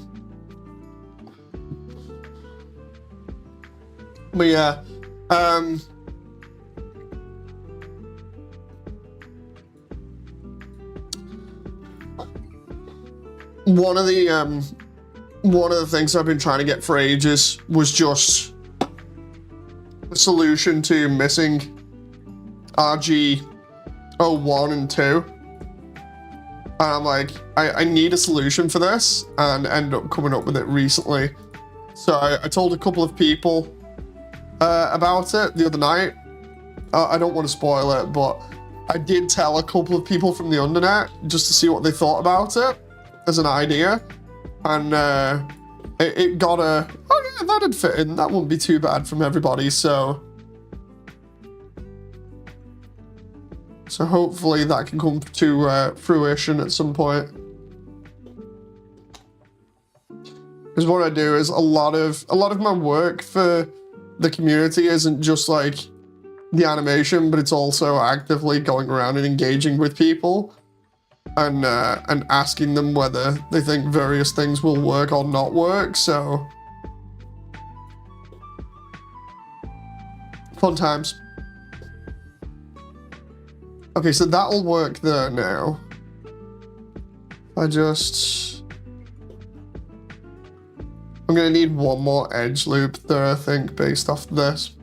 But yeah. One of the things I've been trying to get for ages was just a solution to missing RG01 and 2. And I'm like, I need a solution for this, and ended up coming up with it recently. So I told a couple of people about it the other night. I don't want to spoil it, but I did tell a couple of people from the Undernet just to see what they thought about it as an idea. And it got a, oh yeah, that'd fit in. That wouldn't be too bad from everybody, so hopefully that can come to fruition at some point. Because what I do is a lot of my work for the community isn't just like the animation, but it's also actively going around and engaging with people and asking them whether they think various things will work or not work. So fun times. Okay, so that'll work there now. I'm gonna need one more edge loop there, I think, based off this.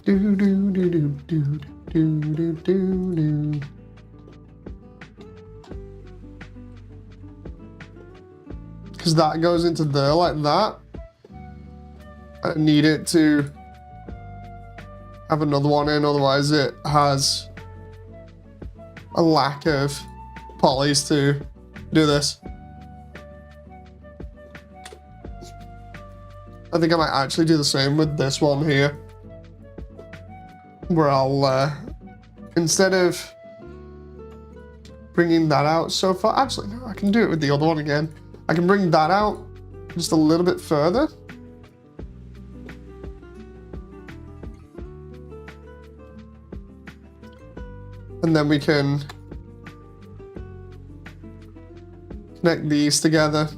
Do do do do do do do do do. Because that goes into there like that. I need it to have another one in, otherwise it has a lack of polys to do this. I think I might actually do the same with this one here, where I'll, instead of bringing that out so far, actually no, I can do it with the other one again. I can bring that out just a little bit further. And then we can connect these together.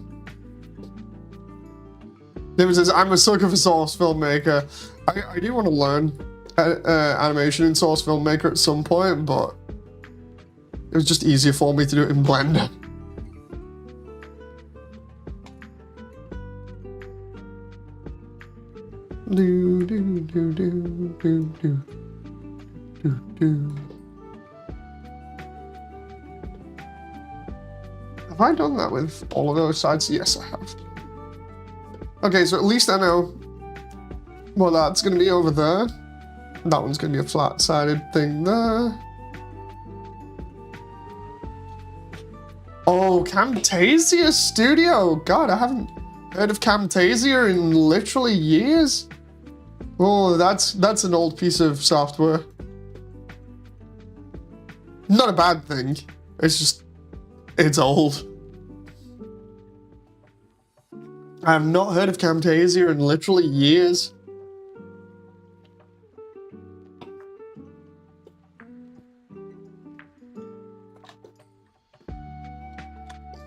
David says, I'm a sucker for Source Filmmaker. I do want to learn animation in Source Filmmaker at some point, but it was just easier for me to do it in Blender. Do do do do do do do do. Have I done that with all of those sides? Yes, I have. Okay, so at least I know well that's gonna be over there. That one's gonna be a flat-sided thing there. Oh, Camtasia Studio! God, I haven't heard of Camtasia in literally years. Oh, that's an old piece of software. Not a bad thing. It's just, it's old. I have not heard of Camtasia in literally years.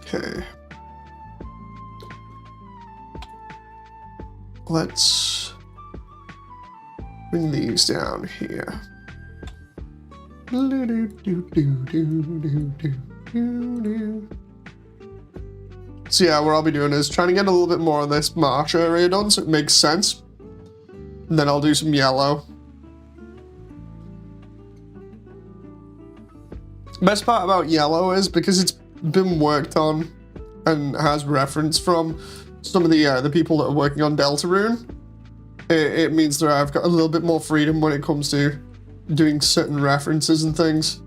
Okay. Let's bring these down here. So yeah, what I'll be doing is trying to get a little bit more of this marsh area done so it makes sense. And then I'll do some yellow. Best part about yellow is because it's been worked on and has reference from some of the people that are working on Deltarune. It means that I've got a little bit more freedom when it comes to doing certain references and things.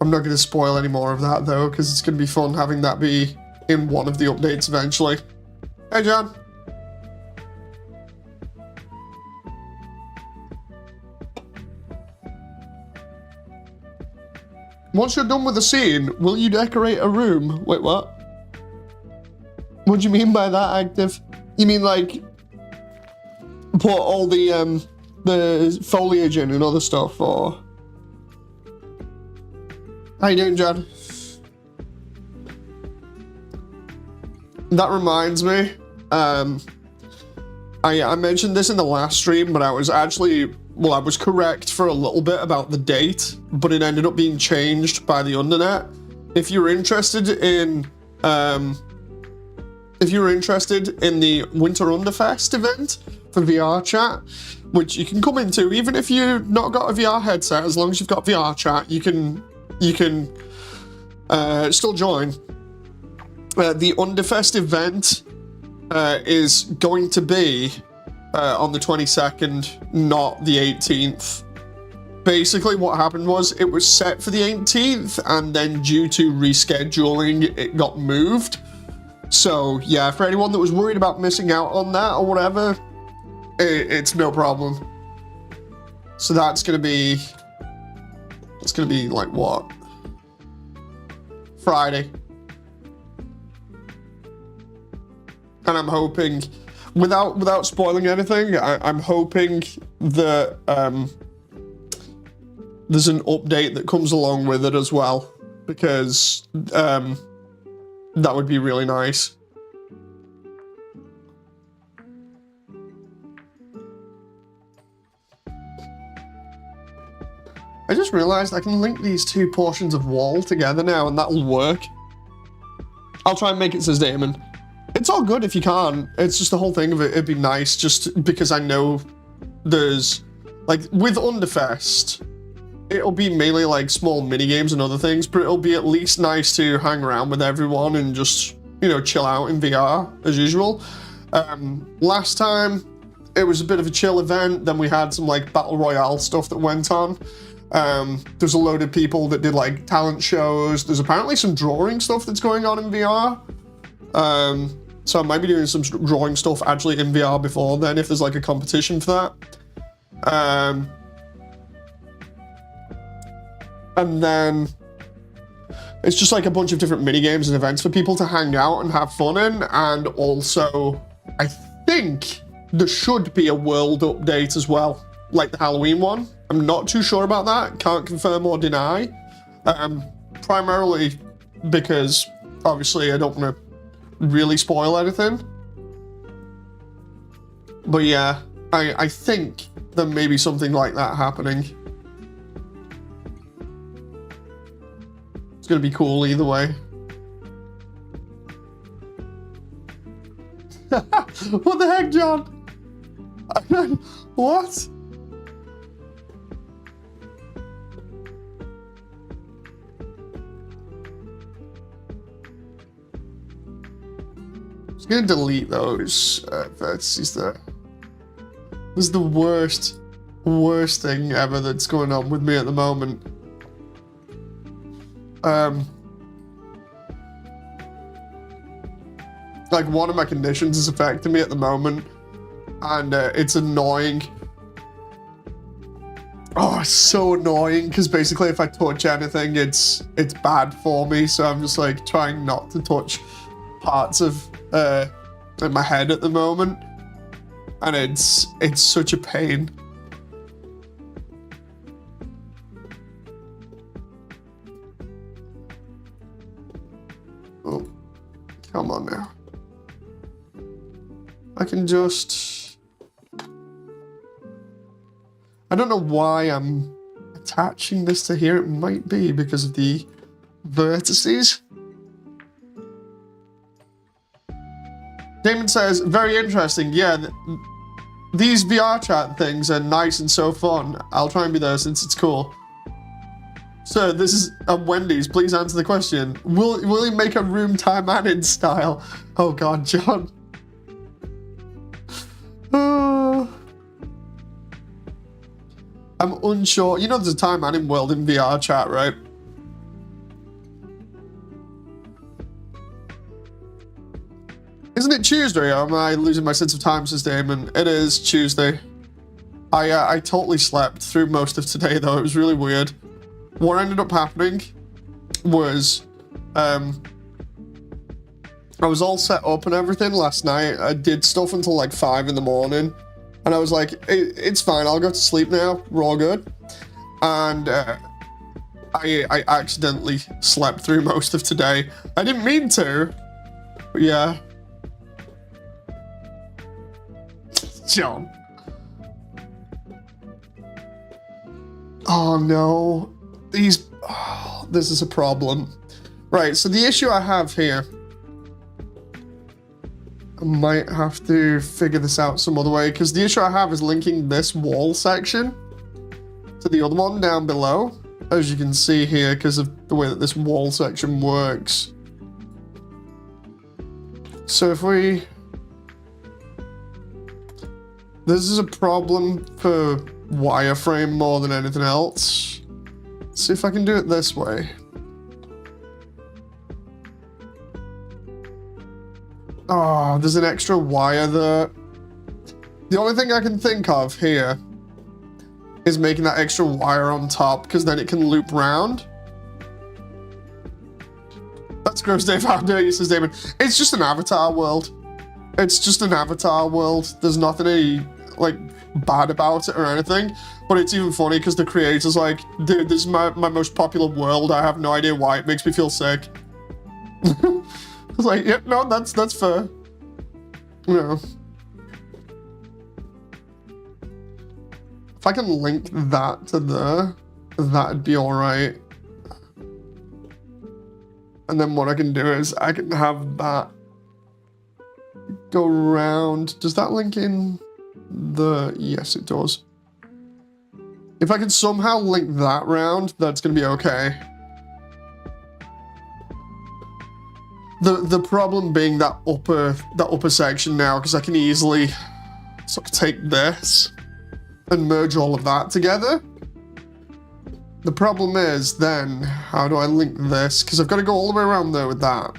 I'm not going to spoil any more of that though, because it's going to be fun having that be in one of the updates eventually. Hey John. Once you're done with the scene, will you decorate a room? Wait, what? What do you mean by that, Active? You mean like put all the foliage in and other stuff, or? How you doing, John? That reminds me, I mentioned this in the last stream, but I was actually, well, I was correct for a little bit about the date, but it ended up being changed by the Undernet. if you're interested in the Winter Underfest event for VR chat, which you can come into, even if you've not got a VR headset, as long as you've got VR chat, you can still join. The Underfest event is going to be on the 22nd, not the 18th. Basically what happened was it was set for the 18th, and then due to rescheduling, it got moved. So yeah, for anyone that was worried about missing out on that or whatever, it's no problem. So that's gonna be like what? Friday. And I'm hoping, without spoiling anything, I'm hoping that there's an update that comes along with it as well, because that would be really nice. I just realized I can link these two portions of wall together now, and that'll work. I'll try and make it, says Damon. It's all good if you can't. It's just the whole thing of it. It'd be nice just because I know there's, like, with Underfest, it'll be mainly like small mini games and other things, but it'll be at least nice to hang around with everyone and just, you know, chill out in VR as usual. Last time it was a bit of a chill event. Then we had some like battle royale stuff that went on. There's a load of people that did like talent shows. There's apparently some drawing stuff that's going on in VR. So I might be doing some drawing stuff actually in VR before then, if there's like a competition for that. And then it's just like a bunch of different mini games and events for people to hang out and have fun in. And also, I think there should be a world update as well, like the Halloween one. I'm not too sure about that. Can't confirm or deny. Primarily because obviously I don't want to really spoil anything. But yeah, I think there may be something like that happening. It's gonna be cool either way. What the heck, John? What? I'm gonna delete those vertices there. This is the worst thing ever that's going on with me at the moment. Like one of my conditions is affecting me at the moment, and it's annoying. Oh, it's so annoying, because basically if I touch anything, it's bad for me, so I'm just like trying not to touch parts of in my head at the moment, and it's such a pain. Oh, come on now. I can just... I don't know why I'm attaching this to here. It might be because of the vertices. Damon says, very interesting. Yeah, these VR chat things are nice and so fun. I'll try and be there since it's cool. So this is Wendy's. Please answer the question. Will he make a room time added style? Oh God, John. I'm unsure. You know there's a time adding world in VR chat, right? Isn't it Tuesday? Or am I losing my sense of time, says Damon? It is Tuesday. I totally slept through most of today though. It was really weird. What ended up happening was I was all set up and everything last night. I did stuff until like 5 in the morning, and I was like, it's fine, I'll go to sleep now, we're all good. And I accidentally slept through most of today. I didn't mean to, but yeah. John. Oh no. This is a problem. Right, so the issue I have here, I might have to figure this out some other way, because the issue I have is linking this wall section to the other one down below, as you can see here, because of the way that this wall section works. So if we... This is a problem for wireframe more than anything else. Let's see if I can do it this way. Oh, there's an extra wire there. The only thing I can think of here is making that extra wire on top, because then it can loop round. That's gross, Dave. How dare you, says David. It's just an avatar world. It's just an avatar world. There's nothing like bad about it or anything. But it's even funny because the creator's like, dude, this is my most popular world. I have no idea why. It makes me feel sick. I was like, yep, no, that's fair. You know. If I can link that to there, that'd be alright. And then what I can do is I can have that go around. Does that link in the... Yes, it does. If I can somehow link that round, that's going to be okay. The problem being that upper section now, because I can easily sort of take this and merge all of that together. The problem is then, how do I link this? Because I've got to go all the way around there with that,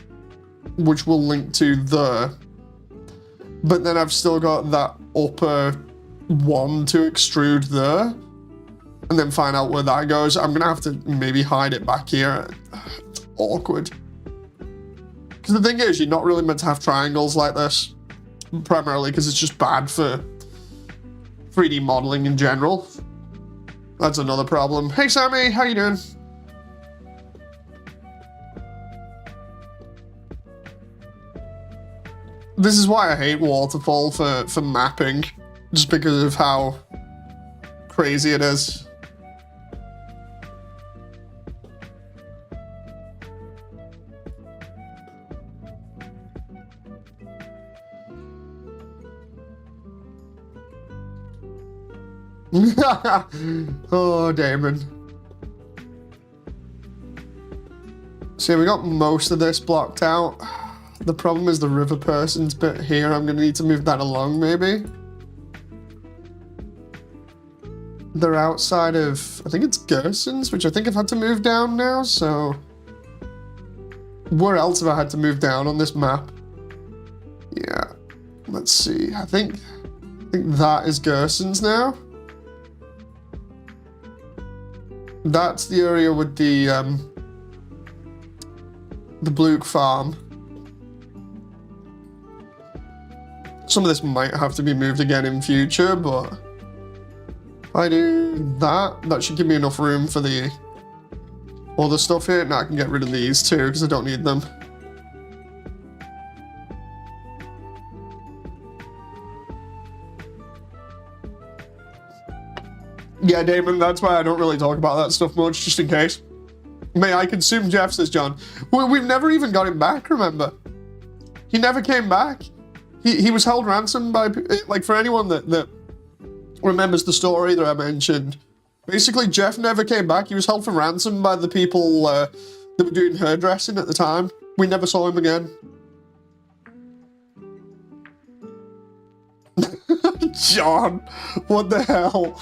which will link to there. But then I've still got that upper one to extrude there, and then find out where that goes. I'm going to have to maybe hide it back here. It's awkward. Because the thing is, you're not really meant to have triangles like this, primarily because it's just bad for 3D modeling in general. That's another problem. Hey Sammy, how you doing? This is why I hate Waterfall for mapping, just because of how crazy it is. Oh, Damon. See, we got most of this blocked out. The problem is the river person's bit here. I'm gonna need to move that along, maybe. They're outside of, I think it's Gerson's, which I think I've had to move down now, so... Where else have I had to move down on this map? Yeah, let's see. I think that is Gerson's now. That's the area with the Bluke farm. Some of this might have to be moved again in future, but if I do that, that should give me enough room for the other stuff here. Now I can get rid of these too, because I don't need them. Yeah, Damon, that's why I don't really talk about that stuff much, just in case. May I consume Jeff, says John. We've never even got him back, remember? He never came back. He was held ransom by, like, for anyone that remembers the story that I mentioned. Basically, Jeff never came back. He was held for ransom by the people that were doing hairdressing at the time. We never saw him again. John, what the hell?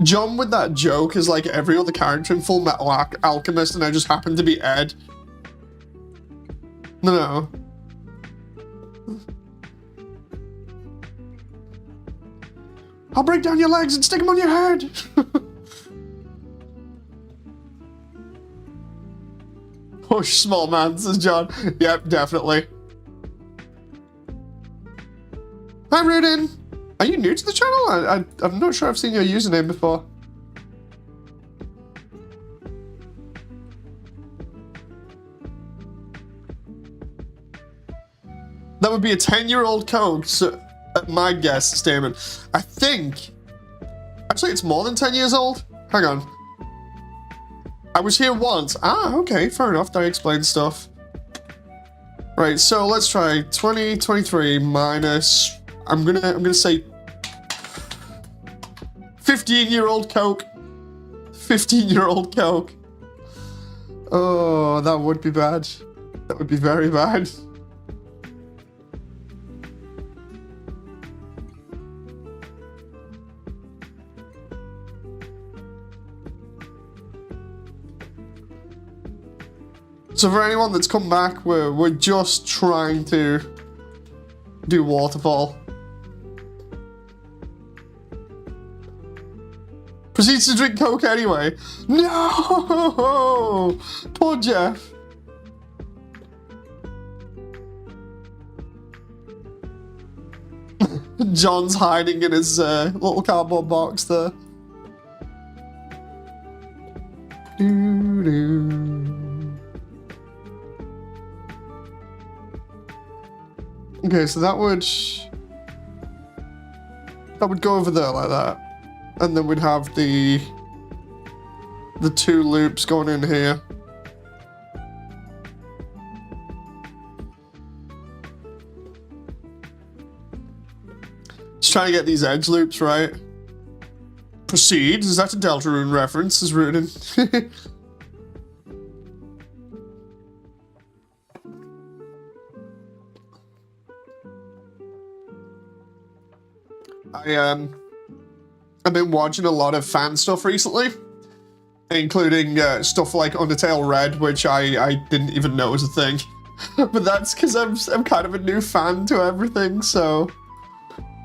John with that joke is like every other character in Full Metal Alchemist, and I just happen to be Ed. No. I'll break down your legs and stick them on your head. Push, small man, says John. Yep, definitely. Hi, Rudin. Are you new to the channel? I'm not sure I've seen your username before. That would be a 10-year-old code, so my guess, Stamen. I think... Actually, it's more than 10 years old. Hang on. I was here once. Ah, okay, fair enough. That explains stuff. Right, so let's try 2023 minus. I'm gonna say 15-year-old Coke. 15-year-old Coke. Oh, that would be bad. That would be very bad. So for anyone that's come back, we're just trying to do Waterfall. Proceeds to drink Coke anyway. No! Poor Jeff. John's hiding in his little cardboard box there. Okay, so that would go over there like that. And then we'd have the two loops going in here. Just trying to get these edge loops right. Proceed. Is that a Deltarune reference? Is Rootin? I've been watching a lot of fan stuff recently, including stuff like Undertale Red, which I didn't even know was a thing. But that's because I'm kind of a new fan to everything, so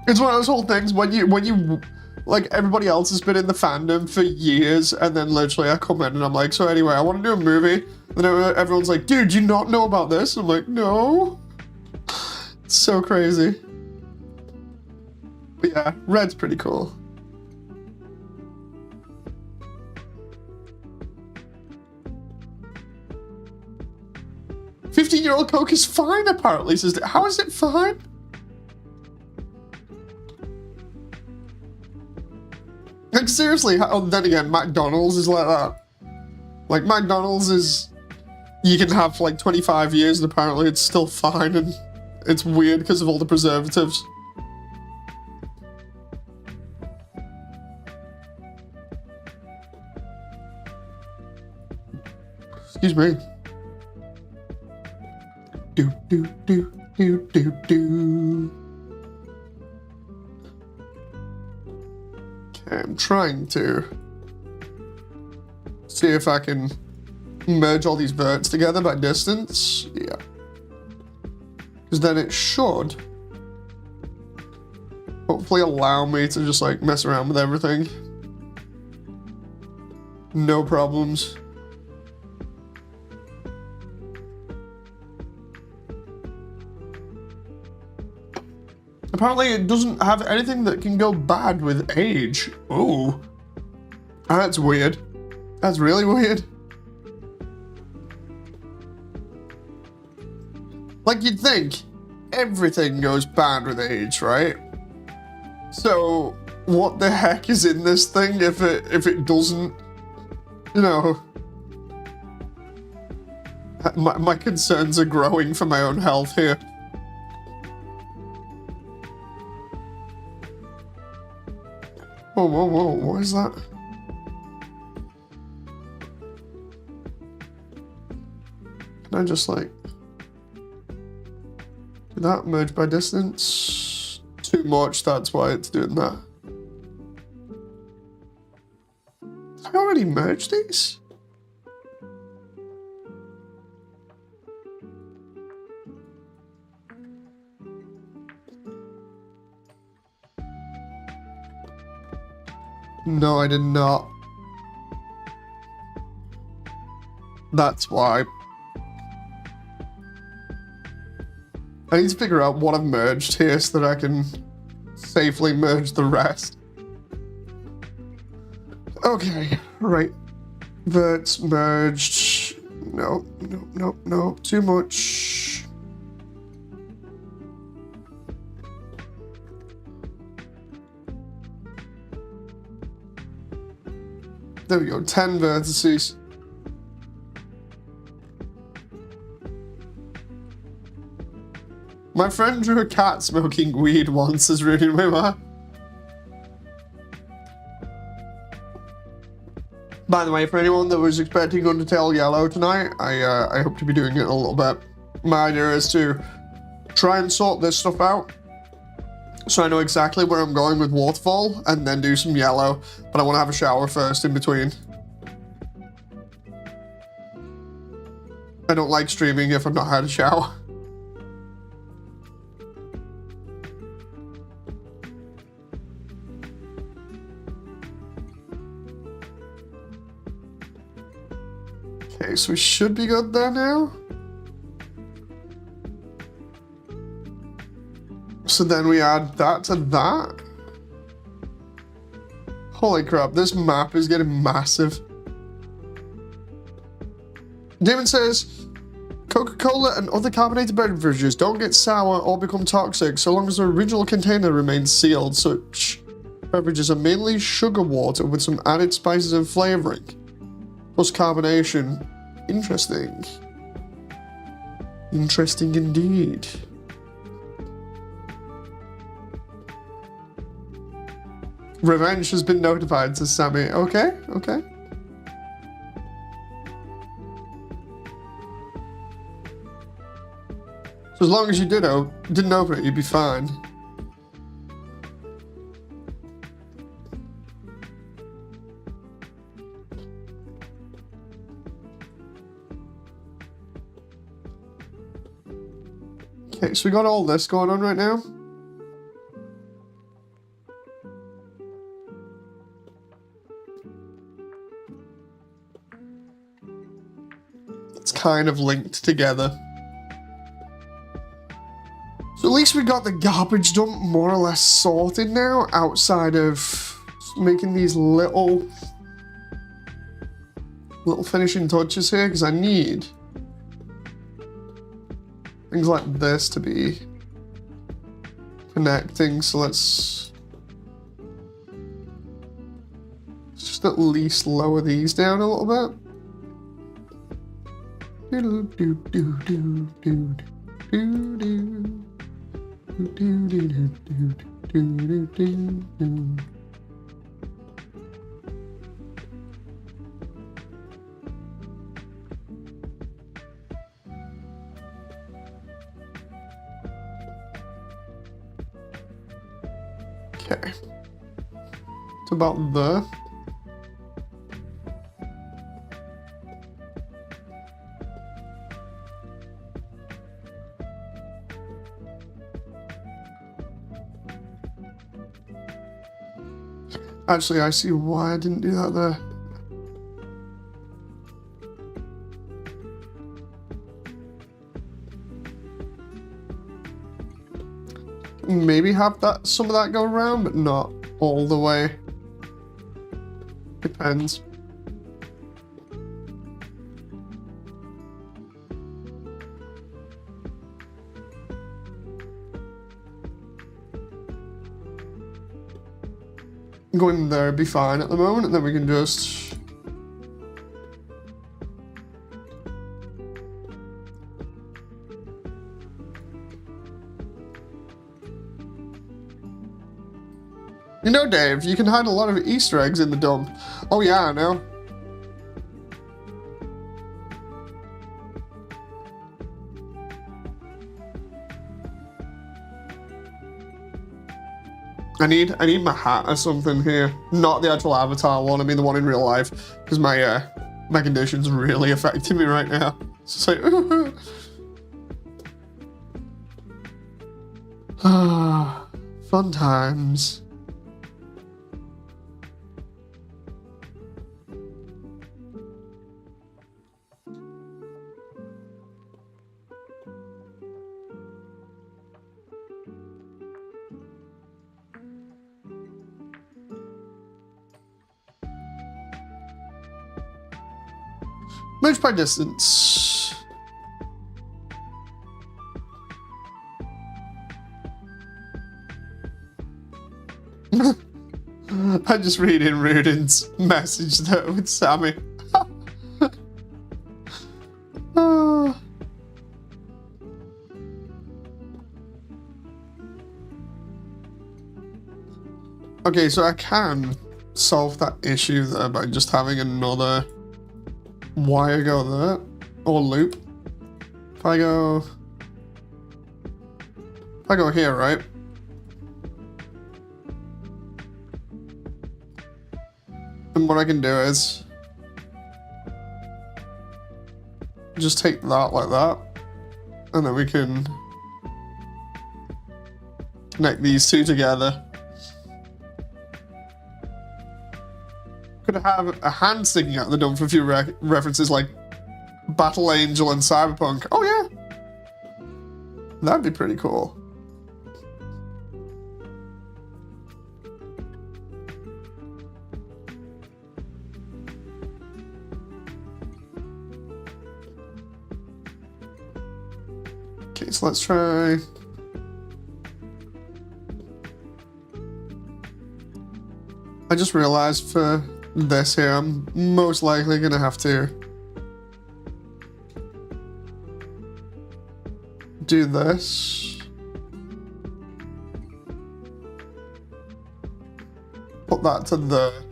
it's one of those whole things when you like everybody else has been in the fandom for years, and then literally I come in and I'm like, so anyway, I want to do a movie. And everyone's like, dude, do you not know about this? And I'm like, no. It's so crazy. But yeah, Red's pretty cool. "15-year-old Coke is fine, apparently," says. How is it fine? Like, seriously, then again, McDonald's is like that. Like, McDonald's is... You can have for like 25 years and apparently it's still fine, and it's weird because of all the preservatives. Excuse me. Do do do do do do. Okay, I'm trying to see if I can merge all these verts together by distance. Yeah. Because then it should hopefully allow me to just like mess around with everything. No problems. Apparently it doesn't have anything that can go bad with age. Oh. That's weird. That's really weird. Like, you'd think everything goes bad with age, right? So what the heck is in this thing if it doesn't, you know? My concerns are growing for my own health here. Whoa, whoa, whoa, what is that? Can I just like... Did that merge by distance? Too much, that's why it's doing that. Did I already merge these? No, I did not. That's why. I need to figure out what I've merged here so that I can safely merge the rest. Okay, right. Verts merged. No, no, no, no, too much. There we go, 10 vertices. My friend drew a cat smoking weed once as ruining my mind. By the way, for anyone that was expecting Undertale Yellow tonight, I hope to be doing it a little bit. My idea is to try and sort this stuff out, so I know exactly where I'm going with Waterfall, and then do some Yellow, but I want to have a shower first in between. I don't like streaming if I've not had a shower. Okay, so we should be good there now. So then we add that to that. Holy crap, this map is getting massive. Damon says, Coca-Cola and other carbonated beverages don't get sour or become toxic so long as the original container remains sealed. Such beverages are mainly sugar water with some added spices and flavoring, plus carbonation. Interesting. Interesting indeed. Revenge has been notified, says Sammy. Okay, okay. So as long as you didn't open it, you'd be fine. Okay, so we got all this going on right now. It's kind of linked together. So at least we got the garbage dump more or less sorted now, outside of making these little finishing touches here, because I need things like this to be connecting. So let's just at least lower these down a little bit. Okay. It's about there. Actually, I see why I didn't do that there. Maybe have some of that go around, but not all the way. Depends. Going there would be fine at the moment, and then we can just you know, Dave, you can hide a lot of Easter eggs in the dump. Oh yeah, I know. I need my hat or something here. Not the actual avatar one, I mean the one in real life. Because my condition's really affecting me right now. It's just like, fun times. Match by distance. I'm just reading Rudin's message though with Sammy. Okay, so I can solve that issue there by just having another wire go there, or loop. If I go here, right? And what I can do is just take that like that, and then we can connect these two together. Could have a hand sticking out the dome for a few references like Battle Angel and Cyberpunk. Oh yeah, that'd be pretty cool. Okay, so let's try. I just realized for this here, I'm most likely gonna have to do this. Put that to the...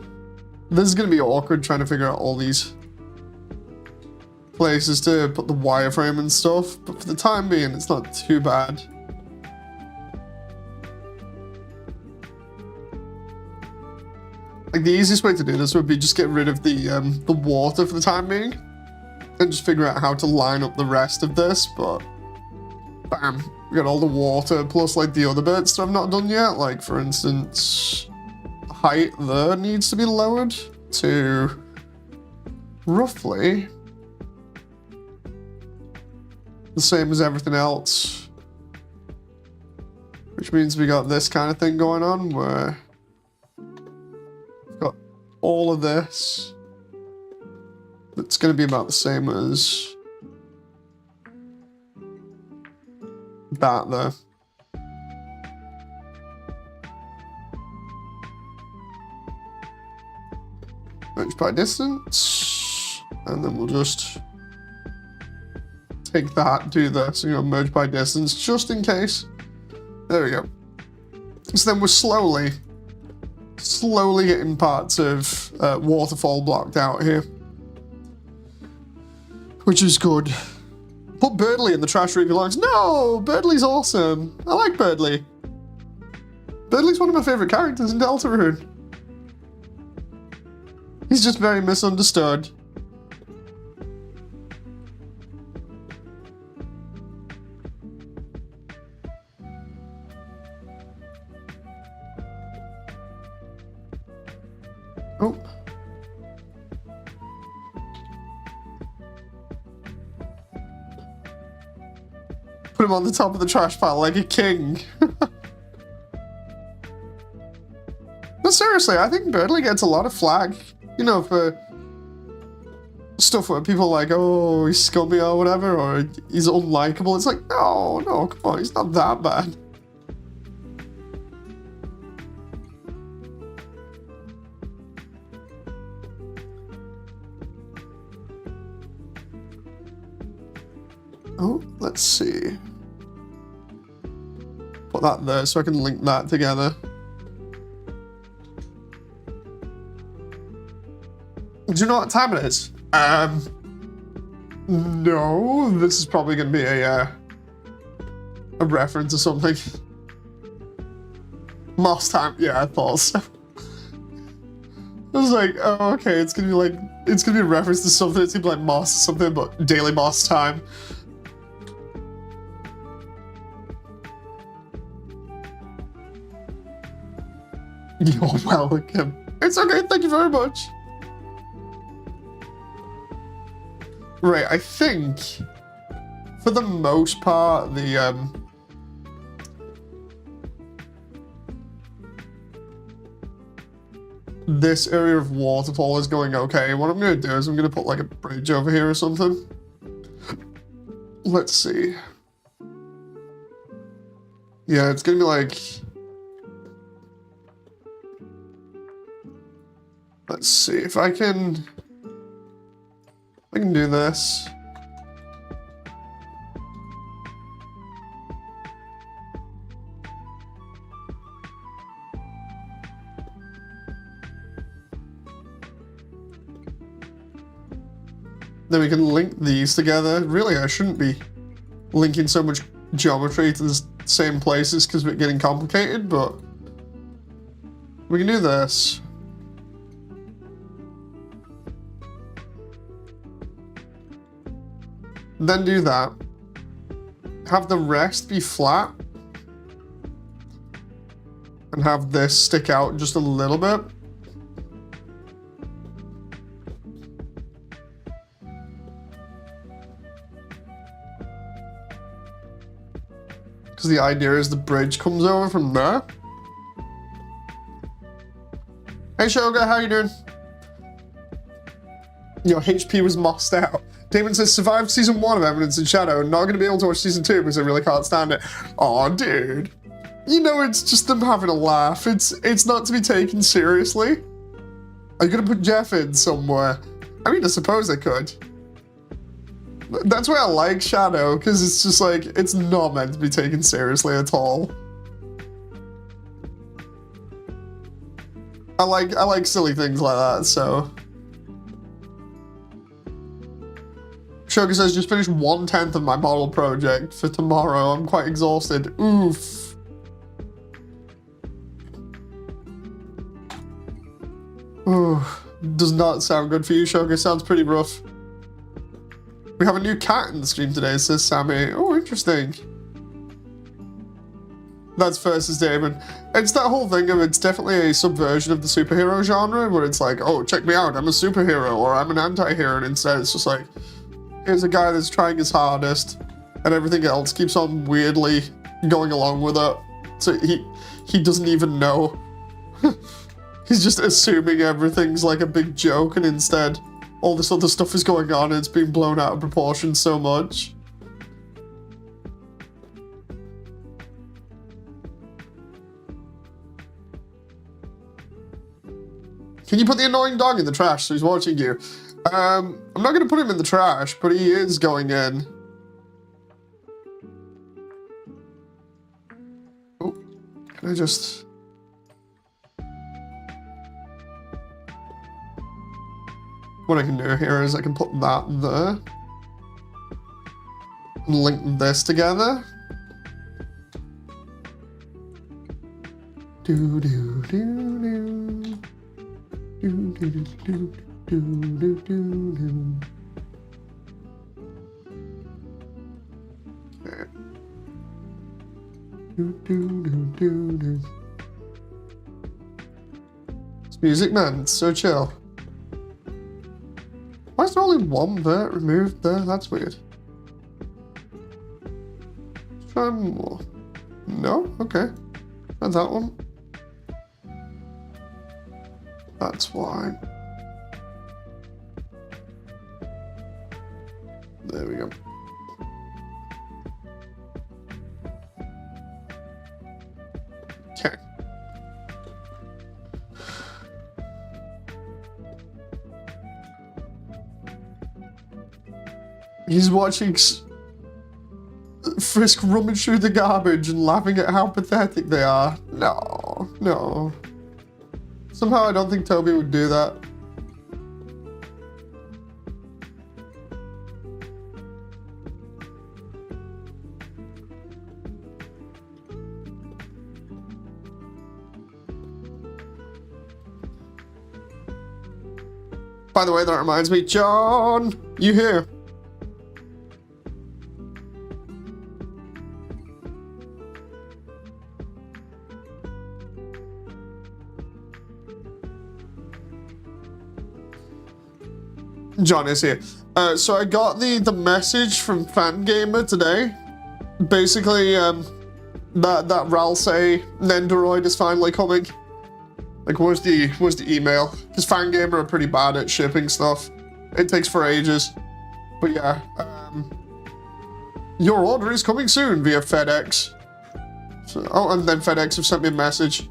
This is gonna be awkward trying to figure out all these places to put the wireframe and stuff, but for the time being, it's not too bad. Like, the easiest way to do this would be just get rid of the water for the time being, and just figure out how to line up the rest of this, but bam, we got all the water, plus like the other bits that I've not done yet, like for instance, height there needs to be lowered to roughly the same as everything else, which means we got this kind of thing going on where we've got all of this that's going to be about the same as that there. Merge by distance, and then we'll just take that, do this, you know, merge by distance, just in case. There we go. So then we're slowly getting parts of Waterfall blocked out here, which is good. Put Birdley in the trash where he belongs. No, Birdley's awesome. I like Birdley. Birdley's one of my favorite characters in Deltarune. He's just very misunderstood. Oh. Put him on the top of the trash pile like a king. But seriously, I think Birdley gets a lot of flack, you know, for stuff where people are like, oh, he's scummy or whatever, or he's unlikable. It's like, no, come on, he's not that bad. Oh, let's see. Put that there so I can link that together. Do you know what time it is? No, this is probably gonna be a reference or something. Moss time, yeah, I thought so. I was like, oh, okay, it's gonna be a reference to something. It's gonna be like Moss or something, but daily Moss time. You're welcome. It's okay, thank you very much. Right, I think, for the most part, this area of Waterfall is going okay. What I'm gonna do is I'm gonna put like a bridge over here or something. Let's see. Yeah, it's gonna be like... Let's see if I can do this. Then we can link these together. Really, I shouldn't be linking so much geometry to the same places because we're getting complicated, but we can do this. Then do that. Have the rest be flat. And have this stick out just a little bit. Because the idea is the bridge comes over from there. Hey Shoga, how you doing? Your HP was mossed out. Damon says, survived season 1 of Evidence in Shadow, not going to be able to watch season 2 because I really can't stand it. Aw, dude. You know, it's just them having a laugh. It's not to be taken seriously. Are you going to put Jeff in somewhere? I mean, I suppose I could. That's why I like Shadow, because it's just like, it's not meant to be taken seriously at all. I like silly things like that, so. Shoga says, just finished 1/10 of my model project for tomorrow. I'm quite exhausted. Oof. Ooh, does not sound good for you, Shoga. Sounds pretty rough. We have a new cat in the stream today, says Sammy. Oh, interesting. That's versus Damon. It's that whole thing of it's definitely a subversion of the superhero genre, where it's like, oh, check me out, I'm a superhero, or I'm an anti-hero, and instead it's just like, here's a guy that's trying his hardest, and everything else keeps on weirdly going along with it. So he doesn't even know. He's just assuming everything's like a big joke, and instead all this other stuff is going on and it's being blown out of proportion so much. Can you put the annoying dog in the trash so he's watching you? I'm not going to put him in the trash, but he is going in. Oh, can I just... What I can do here is I can put that there. And link this together. Do do do do. Do do do do do do do do. Okay. Do do do do do. It's music, man. It's so chill. Why is there only one bit removed there? That's weird. Let's try more. No? Okay. And that one. That's why. There we go. Okay. He's watching Frisk rummage through the garbage and laughing at how pathetic they are. No, no. Somehow I don't think Toby would do that. By the way, that reminds me, John, you here? John is here. So I got the message from Fangamer today. Basically, that Ralsei Nendoroid is finally coming. Like, where's the email? Because Fangamer are pretty bad at shipping stuff. It takes for ages. But yeah, your order is coming soon via FedEx. So, oh, and then FedEx have sent me a message.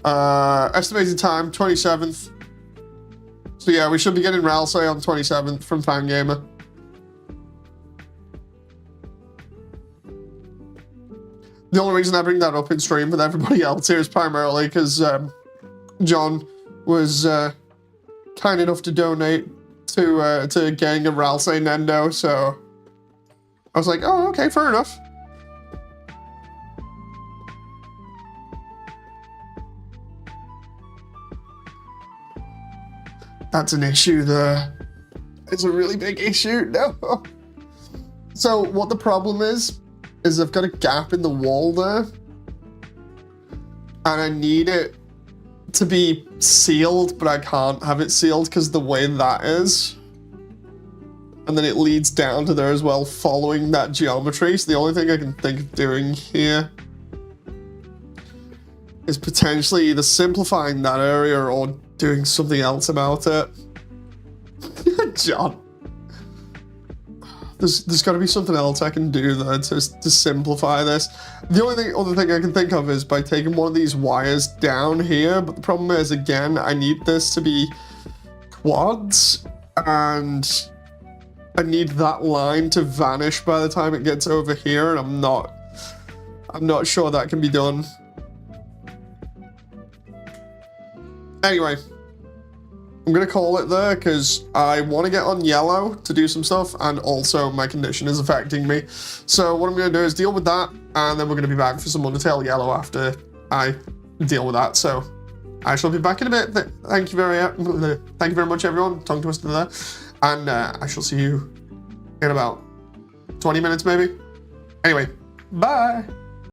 Estimated time, 27th. So yeah, we should be getting Ralsei on 27th from Fangamer. The only reason I bring that up in stream with everybody else here is primarily because John was kind enough to donate to getting a Ralsei Nendo, so I was like, oh, okay, fair enough. That's an issue there. It's a really big issue, no. So what the problem is I've got a gap in the wall there. And I need it to be sealed, but I can't have it sealed because the way that is. And then it leads down to there as well, following that geometry. So the only thing I can think of doing here is potentially either simplifying that area or doing something else about it. John. There's got to be something else I can do there to simplify this. The only other thing I can think of is by taking one of these wires down here, but the problem is, again, I need this to be quads, and I need that line to vanish by the time it gets over here, and I'm not sure that can be done. Anyway, I'm gonna call it there because I want to get on yellow to do some stuff, and also my condition is affecting me. So what I'm gonna do is deal with that, and then we're gonna be back for some Undertale yellow after I deal with that. So I shall be back in a bit. Thank you very much, everyone. Tongue twister there, and I shall see you in about 20 minutes, maybe. Anyway, bye.